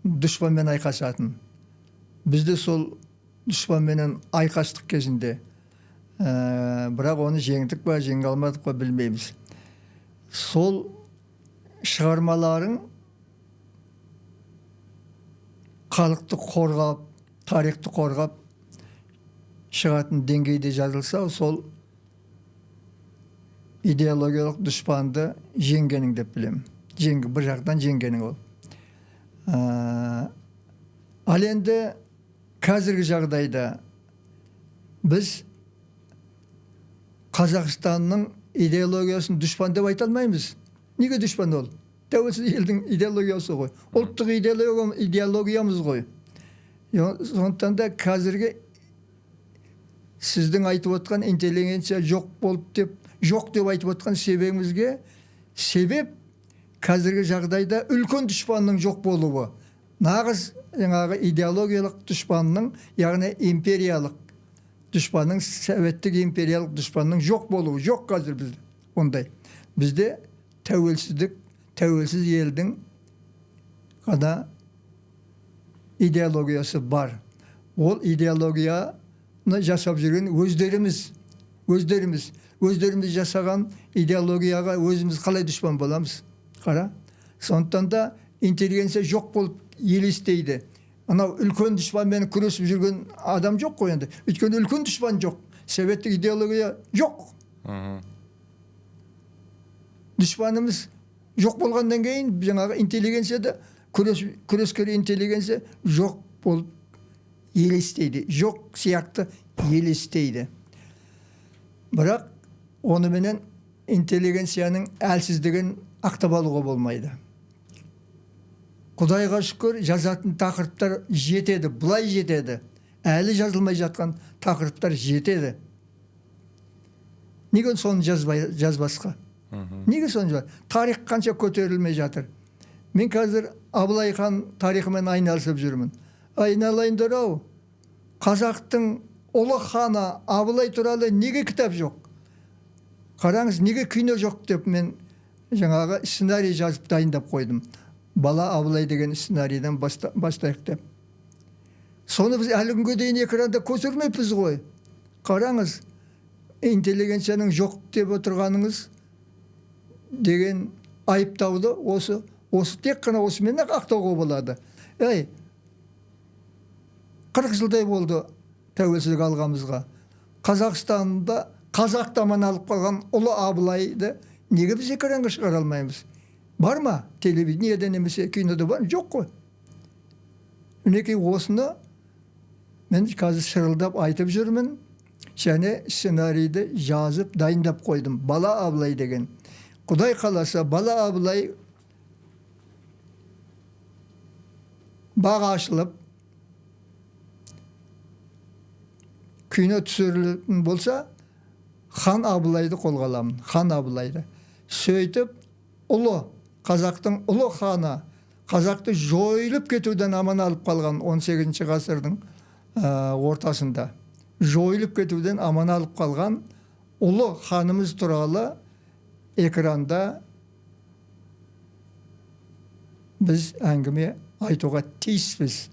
дұшпанмен айқасатын. Бізде сол дұшпанменен айқастық кезінде, бірақ оны жеңдік па, жеңе алмадық па білмейміз. Сол шығармаларың халықты қорғап, тарихты қорғап шығатын деңгейде жазылса, сол идеологиялық дұшпанды жеңгенің деп білемін. Бір жақтан жеңгенің ол. Ал енді қазіргі жағдайда біз Қазақстанның идеологиясын дұшпан деп айта алмаймыз. Неге дұшпан ол? тәуелсіз елдің идеологиясы ғой. Ұлттық идеологиямыз ғой. Сондықтан да қазіргі сіздің айтып отқан интеллигенция жоқ деп айтып отқан себеп қазіргі жағдайда үлкен дұшпанның жоқ болуы. Нағыз жаңағы идеологиялық дұшпанның, яғни империялық дұшпанның, советтік империялық дұшпанның жоқ болуы. Жоқ қазір бізде ондай. Бізде тәуелсіз елдің ғана идеологиясы бар. Ол идеологияны жасап жүрген өздеріміз жасаған идеологияға өзіміз қалай дұшпан боламыз? Қара. Сондықтан да интеллигенция жоқ болып елестейді. Анау үлкен дұшпанмен күресіп жүрген адам жоқ қой енді. Өйткені үлкен дұшпан жоқ. Советтік идеология жоқ. Дұшпанымыз жоқ болғаннан кейін жаңағы интеллигенцияда күрескер интеллигенция жоқ болып елестейді. Жоқ сияқты елестейді. Бірақ оныменен интеллигенцияның әлсіздігін ақтап алуға болмайды. Құдайға шүкір, жазатын тақырыптар жетеді, бұлай жетеді. Әлі жазылмай жатқан тақырыптар жетеді. Неге соны жазбасқа? Неге соны жазбасқа? Тарих қанша көтерілмей жатыр. Мен қазір Абылай хан тарихымен айналысып жүрмін. Айналайындар-ау, қазақтың ұлы ханы Абылай туралы неге кітап жоқ? Қараңыз, неге кино жоқ деп мен жаңағы сценарий жазып дайындап қойдым. Бала Абылай деген сценарийден бастайық деп. Соны біз әлі күнге дейін экранда көтермеппіз ғой. Қараңыз, интеллигенцияның жоқ деп отырғаныңыз деген айыптауды осы тек қана осымен ақтауға болады. 40 жылдай болды тәуелсіздік алғанымызға. Қазақстанда қазақ таман алып қалған ұлы Абылайды неге біз экранға шығара алмаймыз? Бар ма? Телевидениеде немесе кинода бар? Жоқ қой. Мінекей осыны мен қазір шырылдап айтып жүрмін. Және сценарийді жазып дайындап қойдым. Бала Абылай деген. Құдай қаласа, Бала Абылай бағы ашылып, кино түсірілетін болса, хан Абылайды қолға аламын. Хан Абылайды. Сөйтіп, қазақтың ұлы ханы, қазақты жойылып кетуден аман алып қалған 18 ғасырдың ортасында. Жойылып кетуден аман алып қалған ұлы ханымыз туралы экранда біз әңгіме айтуға тиіспіз.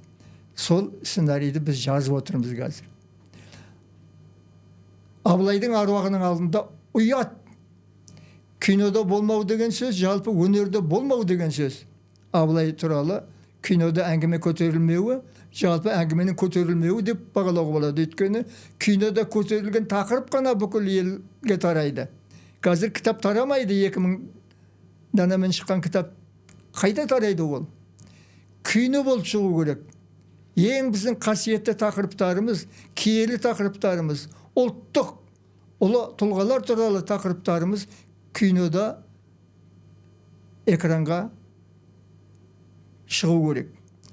Сол сценарийді біз жазып отырмыз қазір. Абылайдың аруағының алдында ұят. Кинода болмау деген сөз, жалпы өнерде болмау деген сөз. Абылай туралы кинода әңгіме көтерілмеуі, жалпы әңгіменің көтерілмеуі деп бағалауға болады. Өйткені кинода көтерілген тақырып қана бүкіл елге тарайды. Қазір кітап тарамайды, 2000 данамен шыққан кітап қайда тарайды ол? Кино болып шығу керек. Ең біздің қасиетті тақырыптарымыз, киелі тақырыптарымыз, ұлттық ұлы тұлғалар туралы тақырыптарымыз кинода экранға шығу керек.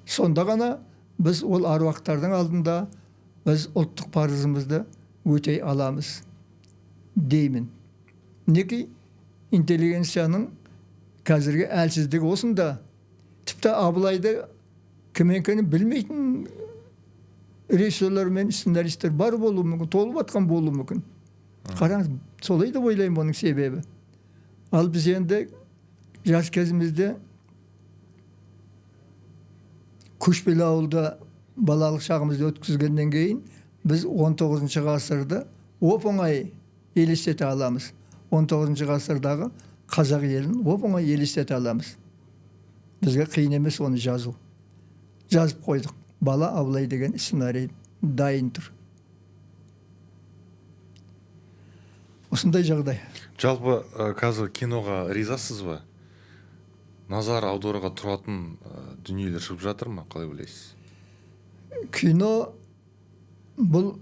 Сонда ғана біз ол аруақтардың алдында біз ұлттық парызымызды өтей аламыз деймін. Неки интеллигенцияның қазіргі әлсіздігі осында. Тіпті Абылайды кім екенін білмейтін режиссерлер мен сценаристер бар болуы мүмкін, толып атқан болуы мүмкін. Қараңыз, солай да ойлаймын оның себебі. Ал біз енді жас кезімізде көшпелі ауылда балалық шағымызды өткізгеннен кейін біз 19 ғасырды оп-оңай елестете аламыз. 19 ғасырдағы қазақ елін оп-оңай елестете аламыз. Бізге қиын емес оны жазу. Жазып қойдық. Бала Абылай деген сценарий дайын тұр. Осындай жағдай. Жалпы қазір киноға ризасыз ба? Назар аударуға тұратын дүниелер шығып жатыр ма? Қалай ойлайсыз? Кино бұл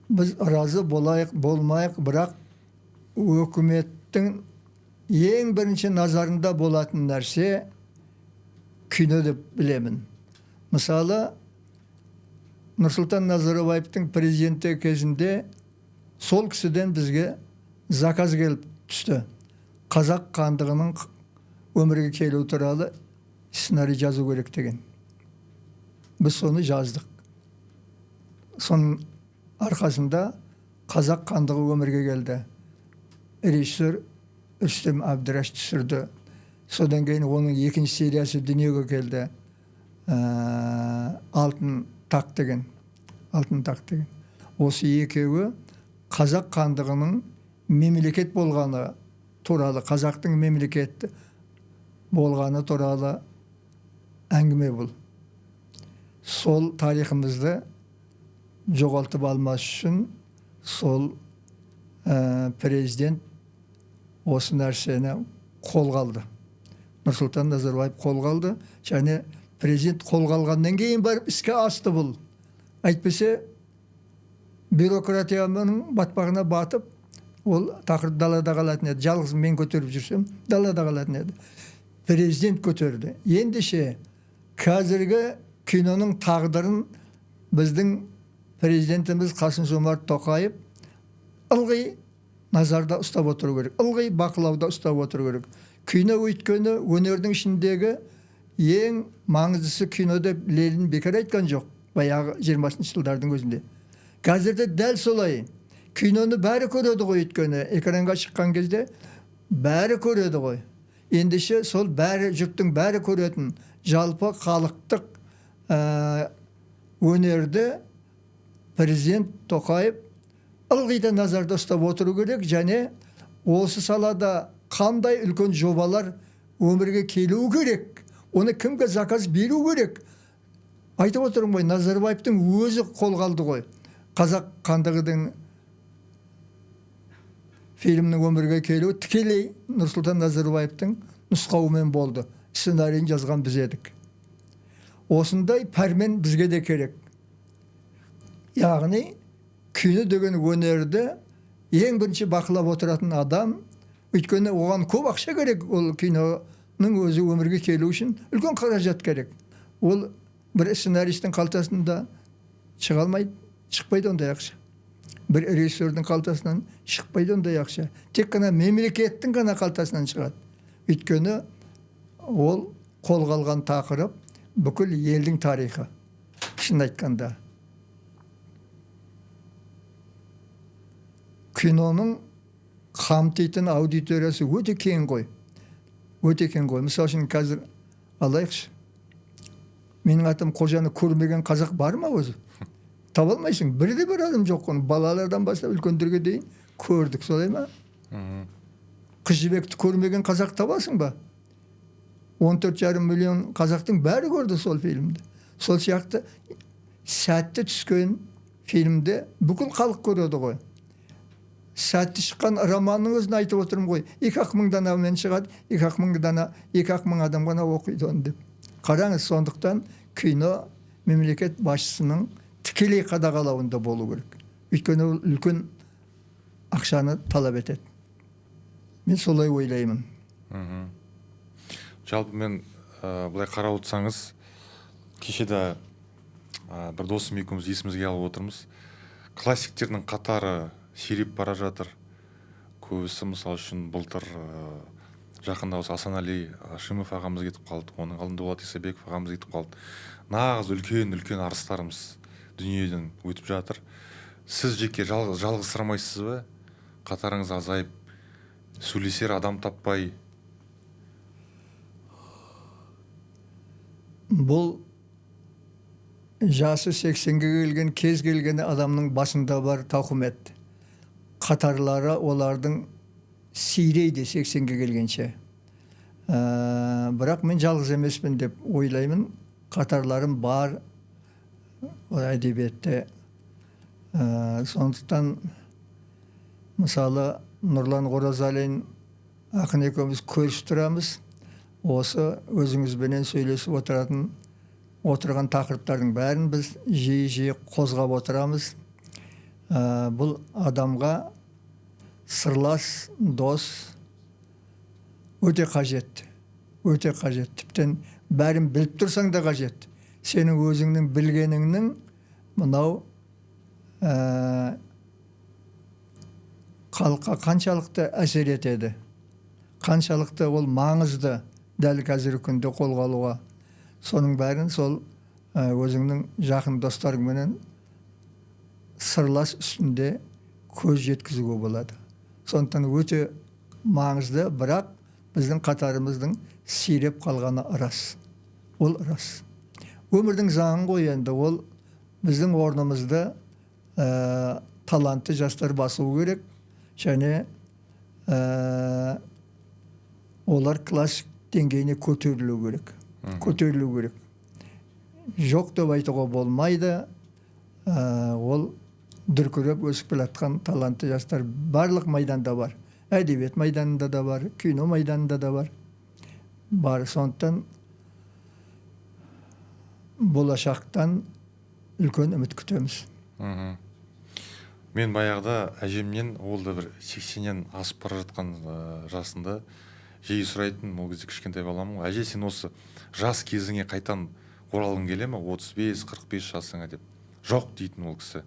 біз разы болайық, болмайық, бірақ өкіметтің ең бірінші назарында болатын нәрсе кино деп білемін. Мысалы, Нұрсұлтан Назарбаевтың президенті кезінде сол кісіден бізге заказ келіп түсті. Қазақ хандығының өмірге келу туралы сценарий жазу керек деген. Біз соны жаздық. Соның арқасында қазақ хандығы өмірге келді. Режиссер Рүстем Әбдіраш түсірді. Содан кейін оның екінші сериясы дүниеге келді. Алтын тақ деген. Осы екеуі қазақ хандығының мемлекет болғаны туралы, қазақтың мемлекет болғаны туралы әңгіме бұл. Сол тарихымызды жоғалтып алмас үшін сол президент осы нәрсені қолға алды. Нұрсұлтан Назарбаев қолға алды, және президент қолға алғаннан кейін барып іске асты бұл. Әйтпесе бюрократияның батпағына батып, ол тақырып далада қалатын еді. Жалғыз мен көтеріп жүрсем, далада қалатын еді. Президент көтерді. Ендеше қазіргі киноның тағдырын біздің президентіміз Қасым-Жомарт Тоқаев ылғи назарда ұстап отыру керек, ылғи бақылауда ұстап отыру керек. Кино өйткені өнердің ішіндегі ең маңыздысы кино деп Ленин бекер айтқан жоқ, баяғы 20-ші жылдардың өзінде. Қазірде дәл солай. Киноны бәрі көреді ғой, өйткені экранға шыққан кезде бәрі көреді ғой. Ендеше сол бәрі, жұрттың бәрі көретін жалпы халықтық өнерді президент Тоқаев ылғи да назарда ұстап отыру керек, және осы салада қандай үлкен жобалар өмірге келу керек, оны кімге заказ беру керек. Айтып отырмын ғой, Назарбаевтың өзі қолға алды ғой. Қазақ хандығының фильмнің өмірге келуі тікелей Нұрсұлтан Назарбаевтың нұсқауымен болды. Сценарийін жазған біз едік. Осындай пәрмен бізге де керек. Яғни кино деген өнерді ең бірінші бақылап отыратын адам, өйткені оған көп ақша керек, ол киноның өзі өмірге келу үшін үлкен қаражат керек. Ол бір сценаристің қалтасында шықпайды ондай ақша. Бір режиссердің қалтасынан шықпайды ондай ақша. Тек қана мемлекеттің ғана қалтасынан шығады. Өйткені ол қолға алған тақырып бүкіл елдің тарихы. Шын айтқанда. Киноның қамтитын аудиториясы өте кең ғой. Мысалы үшін қазір алайықшы. Менің атым Қожаны көрмеген қазақ бар ма өзі? Таба алмайсың. Бірде бір адам жоқ қой. Балалардан бастап үлкендерге дейін көрдік, солай ма? Қыз жібекті көрмеген қазақ табасың ба? 14,5 миллион қазақтың бәрі көрді сол фильмді. Сол сияқты сәтті түскен фильмде бүкіл халық көреді ғой. Сәтті шыққан романның өзін айтып отырмын ғой. 2-ақ мың данамен шығады, 2-ақ мың адам ғана оқиды оны деп. Қараңыз, сондықтан кино мемлекет басшысының тікелей қадағалауында болу керек. Өйткені үлкен ақшаны талап етеді. Мен солай ойлаймын. Жалпы мен былай қарап отырсаңыз, кешеде бір досым екеуміз есімізге алып отырмыз. Классиктердің қатары сиреп бара жатыр. Көбісі мысалы үшін былтыр жақында осы Асанали Шимов ағамыз кетіп қалды. Оның алдында Дулат Исабеков ағамыз кетіп қалды. Нағыз үлкен арыстарымыз дүниеден өтіп жатыр. Сіз жеке жалғызсырамайсыз ба? Қатарыңыз азайып, сөйлесер адам таппай. Бұл жасы 80-ге келген, кез келген адамның басында бар тауқымет. Қатарлары олардың сирейді 80-ге келгенше. Бірақ мен жалғыз емеспін деп ойлаймын. Қатарларым бар әдебиетте. Сондықтан мысалы Нұрлан Оразалин ақын екеуміз көрісіп тұрамыз. Осы өзіңізбенен сөйлесіп отырған тақырыптардың бәрін біз жиі қозғап отырамыз. Бұл адамға сырлас, дос, өте қажет. Өте қажет. Тіптен бәрін біліп тұрсаң да қажет. Сенің өзіңнің білгеніңнің мынау халыққа қаншалықты әсер етеді. Қаншалықты ол маңызды дәл қазіргі күнде қолға алуға. Соның бәрін сол өзіңнің жақын достарыңменен сырлас үстінде көз жеткізуге болады. Сондықтан өте маңызды, бірақ біздің қатарымыздың сиреп қалғаны рас. Ол рас. Өмірдің заңы ғой енді, ол біздің орнымызды талантты жастар басу керек, және олар классик деңгейіне көтерілу керек. Көтерілу керек. Жоқ деп айтуға болмайды. Ол дүркіреп өсіп келе жатқан талантты жастар барлық майданда бар. Әдебиет майданында да бар, кино майданында да бар. Сондықтан болашақтан үлкен үміт күтеміз. Мен баяғыда әжемнен, ол да бір 80-нен асып бара жатқан жасында жиі сұрайтын, ол кезде кішкентай баламын, әже, сен осы жас кезіңе қайтан оралғың келе ме, 35-45 жасыңа деп. Жоқ дейтін ол кісі.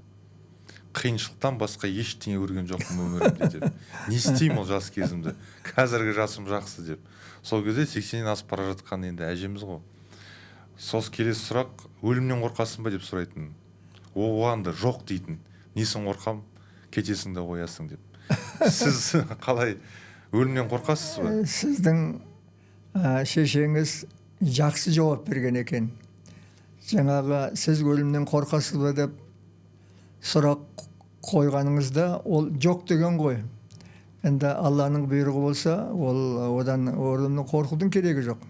Қиыншылықтан басқа ештеңе көрген жоқпын өмірімде деп. Не істеймін ол жас кезімді? Қазіргі жасым жақсы деп. Сол кезде 80-нен асып бара жатқан енді әжеміз ғой. Сос келесі сұрақ, өлімнен қорқасың ба деп сұрайтын. Оған да жоқ дейтін. Несін қорқам, кетесің де қоясың деп. Сіз қалай өлімнен қорқасыз ба? Сіздің шешеңіз жақсы жауап берген екен. Жаңағы сіз өлімнен қорқасыз ба деп сұрақ қойғаныңызда ол жоқ деген ғой. Енді Алланың бұйрығы болса, одан өлімнен қорқудың керегі жоқ.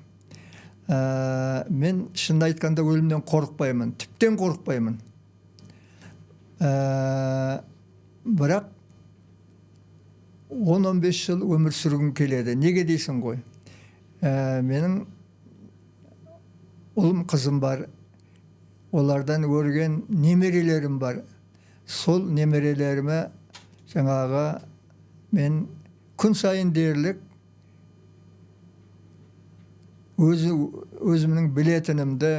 Мен шын айтқанда өлімнен қорықпаймын, тіптен қорықпаймын. Бірақ 10-15 жыл өмір сүргім келеді. Неге дейсің ғой? Менің ұлым, қызым бар. Олардан өрген немерелерім бар. Сол немерелеріме жаңағы мен күн сайын дерлік өзімнің білетінімді,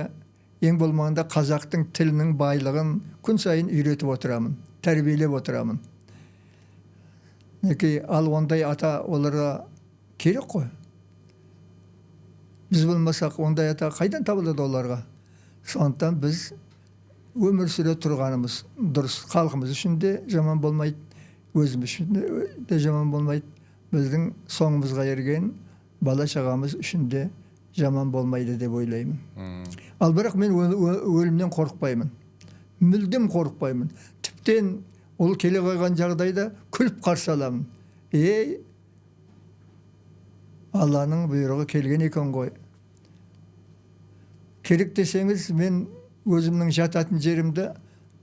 ең болмағанда қазақтың тілінің байлығын күн сайын үйретіп отырамын, тәрбиелеп отырамын. Ал ондай ата оларға керек қой. Біз болмасақ, ондай ата қайдан табылады оларға? Сондықтан біз өмір сүре тұрғанымыз дұрыс. Халқымыз үшін де жаман болмайды, өзіміз үшін де жаман болмайды. Біздің соңымызға ерген бала шағамыз үшін де жаман болмайды деп ойлаймын. Ал бірақ мен өлімнен қорықпаймын. Мүлдем қорықпаймын. Тіптен ол келе қойған жағдайда күліп қарсы аламын. Алланың бұйрығы келген екен ғой. Керек десеңіз, мен өзімнің жататын жерімді,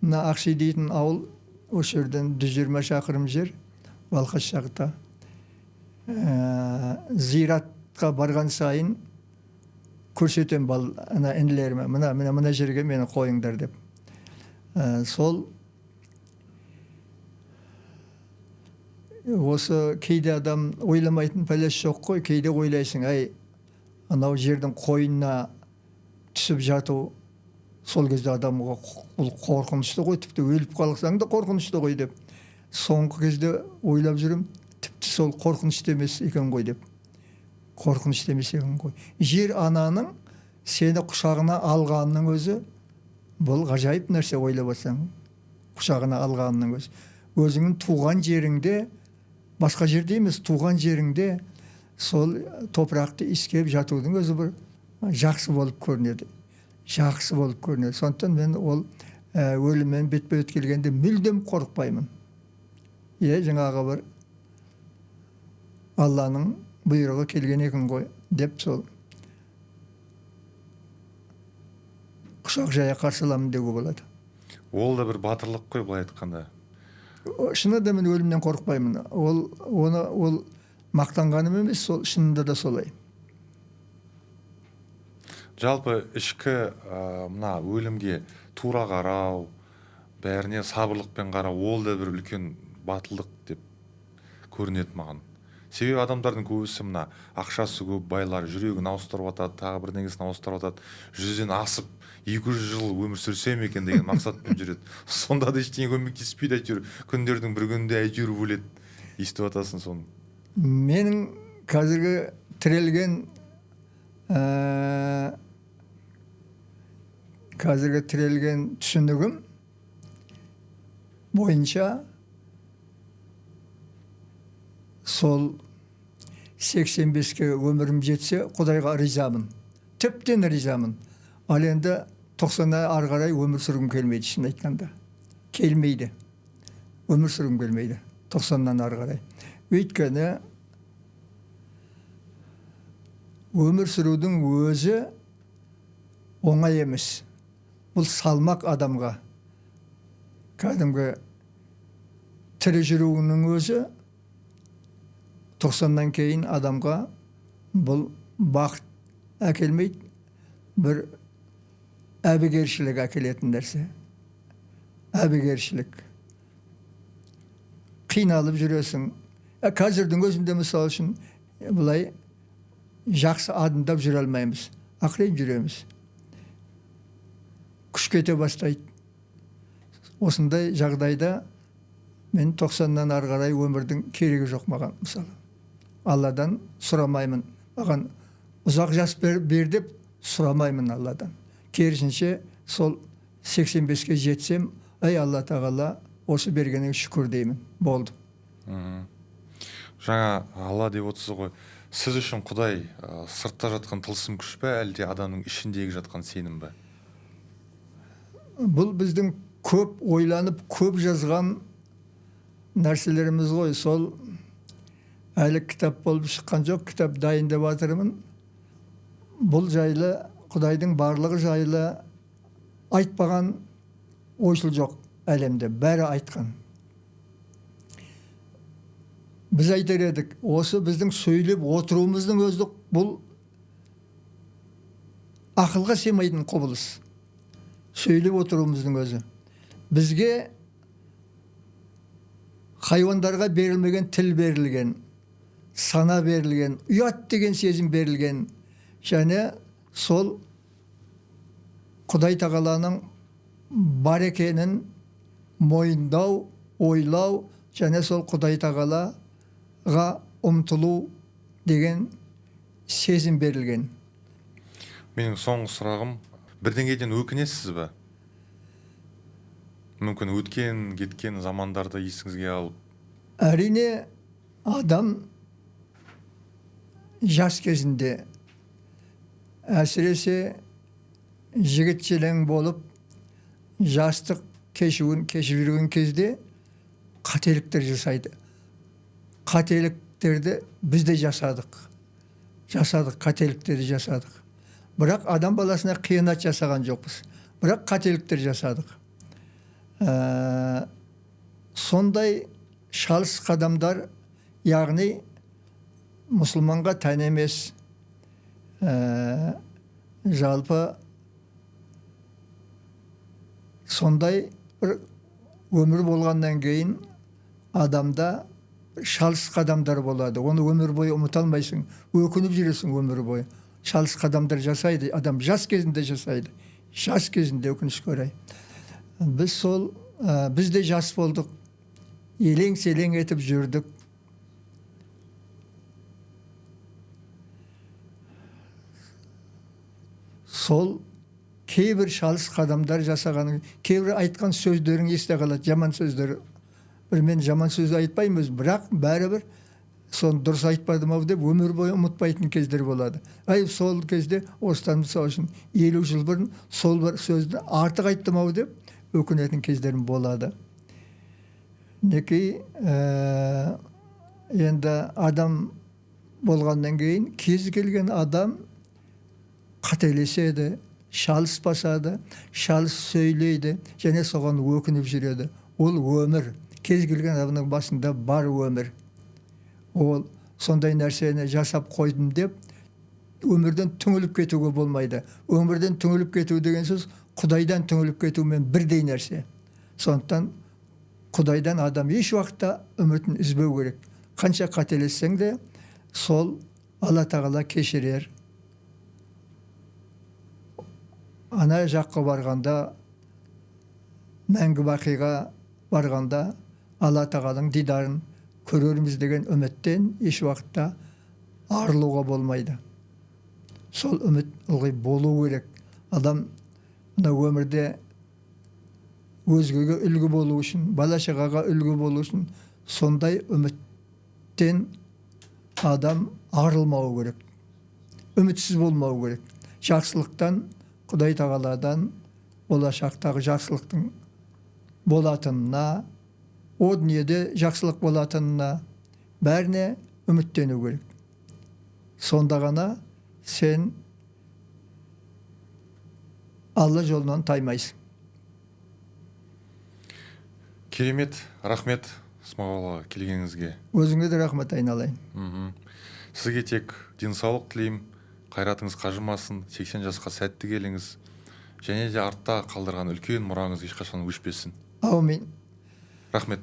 мына Ақши дейтін ауыл, осы жерден 120 шақырым жер, Балқаш жақта. Зиратқа барған сайын көрсетем інілеріме, мына жерге мені қойыңдар деп. Сол осы кейде адам ойламайтын пәлес жоқ қой, кейде ойлайсың, анау жердің қойнына түсіп жату, сол кезде адамға қорқынышты ғой, тіпті өліп қалсаң да қорқынышты ғой деп. Соңғы кезде ойлап жүрім, тіпті сол қорқынышты емес екен ғой деп. Қорқынышты емес екен ғой. Жер ананың сені құшағына алғанның өзі, бұл ғажайып нәрсе ойлап отырсаң. Құшағына алғанның өзі. Өзіңнің туған жеріңде, басқа жерде емес, туған жеріңде сол топырақты иіскеп жатудың өзі бір жақсы болып көрінеді. Жақсы болып көрінеді. Сондықтан мен ол өліммен бетпе-бет келгенде мүлдем қорықпаймын. Жаңағы бір Алланың бұйрығы келген екен ғой деп сол құшақ жая қарсы аламын деуге болады. Ол да бір батырлық қой, былай айтқанда. Шынында мен өлімнен қорықпаймын. Ол мақтанғаным емес, сол шынында да солай. Жалпы ішкі мына өлімге тура қарау, бәріне сабырлықпен қарау, ол да бір үлкен батылдық деп көрінеді маған. Себебі адамдардың көбісі мына ақшасы көп байлар жүрегін ауыстырып атады, тағы бірдеңесін ауыстырып атады, 100-ден асып 200 жыл өмір сүрсем екен деген мақсатпен жүреді. Сонда да ештеңе көмектеспейді, әйтеуір күндердің бір күнінде әйтеуір өледі. Естіп атасың соны. Менің қазіргі тірелген түсінігім бойынша сол 85-ке өмірім жетсе Құдайға ризамын. Тіптен ризамын. Ал енді 90-на ары қарай өмір сүргім келмейді, шын айтқанда. Келмейді. Өмір сүргім келмейді 90-нан ары қарай. Өйткені өмір сүрудің өзі оңай емес. Бұл салмақ адамға. Кәдімгі тірі жүруінің өзі 90-нан кейін адамға бұл бақыт әкелмейді, бір әбігершілік әкелетін нәрсе. Әбігершілік. Қиналып жүресің. Қазірдің өзінде мысал үшін бұлай жақсы адымдап жүре алмаймыз. Ақырын жүреміз. Күш кете бастайды. Осындай жағдайда мен 90-нан ары қарай өмірдің керегі жоқ маған, мысалы. Алладан сұрамаймын. Маған ұзақ жас бер деп сұрамаймын Алладан. Керісінше сол 85-ке жетсем, ай Алла тағала осы бергеніңе шүкір деймін. Болды. Жаңа Алла деп отырсыз ғой. Сіз үшін Құдай сыртта жатқан тылсым күш пе, әлде адамның ішіндегі жатқан сенім бе? Бұл біздің көп ойланып, көп жазған нәрселеріміз ғой. Сол әлі кітап болып шыққан жоқ, кітап дайындап жатырмын. Бұл жайлы, Құдайдың барлығы жайлы айтпаған ойшыл жоқ әлемде, бәрі айтқан. Біз айтар едік, осы біздің сөйлеп отыруымыздың өзі бұл ақылға сыймайтын құбылыс. Сөйлеп отыруымыздың өзі. Бізге хайуандарға берілмеген тіл берілген, сана берілген, ұят деген сезім берілген. Және сол Құдай тағаланың бар екенін мойындау, ойлау, және сол Құдай тағалаға ұмтылу деген сезім берілген. Менің соңғы сұрағым, бірдеңеден өкінесіз бе? Мүмкін өткен, кеткен замандарды есіңізге алып. Әрине, адам жас кезінде, әсіресе жігіт желең болып, жастық кешіп жүрген кезде қателіктер жасайды. Қателіктерді біз де жасадық. Қателіктерді жасадық. Бірақ адам баласына қиянат жасаған жоқпыз. Бірақ қателіктер жасадық. Сондай шалыс қадамдар, яғни мұсылманға тән емес, жалпы сондай бір өмір болғаннан кейін адамда шалыс қадамдар болады. Оны өмір бойы ұмыта алмайсың, өкініп жүресің өмір бойы. Шалыс қадамдар жасайды, адам жас кезінде жасайды. Жас кезінде, өкінішке орай. Біз де жас болдық, елең-селең етіп жүрдік. Сол кейбір шалыс қадамдар жасағаның, кейбір айтқан сөздерің есте қалады, жаман сөздер. Мен жаман сөз айтпаймыз, бірақ бәрібір соны дұрыс айтпадым ау деп өмір бойы ұмытпайтын кездер болады. Сол кезде осыдан мысал үшін 50 жыл бұрын сол бір сөзді артық айттым ау деп өкінетін кездерім болады. Неке енді адам болғаннан кейін кез келген адам қателеседі, шалыс басады, шалыс сөйлейді, және соған өкініп жүреді. Ол өмір. Кез келген адамның басында бар өмір. Ол сондай нәрсені жасап қойдым деп, өмірден түңіліп кетуге болмайды. Өмірден түңіліп кету деген сөз, Құдайдан түңіліп кетумен бірдей нәрсе. Сондықтан Құдайдан адам еш уақытта үмітін үзбеу керек. қанша қателессең де сол Алла тағала кешірер. Ана жаққа барғанда, мәңгі бақиға барғанда Алла тағаланың дидарын көрерміз деген үміттен еш уақытта арылуға болмайды. Сол үміт ылғи болу керек. Адам мына өмірде өзгеге үлгі болу үшін, бала шағаға үлгі болу үшін сондай үміттен адам арылмау керек. Үмітсіз болмау керек. Жақсылықтан, Құдай тағаладан болашақтағы жақсылықтың болатынына, о дүниеде жақсылық болатынына бәріне үміттену керек. Сонда ғана сен Алла жолынан таймайсың. Керемет, рахмет Смағұл аға келгеніңізге. Өзіңе де рахмет айналайын. Сізге тек денсаулық тілеймін, қайратыңыз қажымасын, 80 жасқа сәтті келіңіз, және де артта қалдырған үлкен мұраңыз ешқашан өшпесін. Аумин. Рахмет.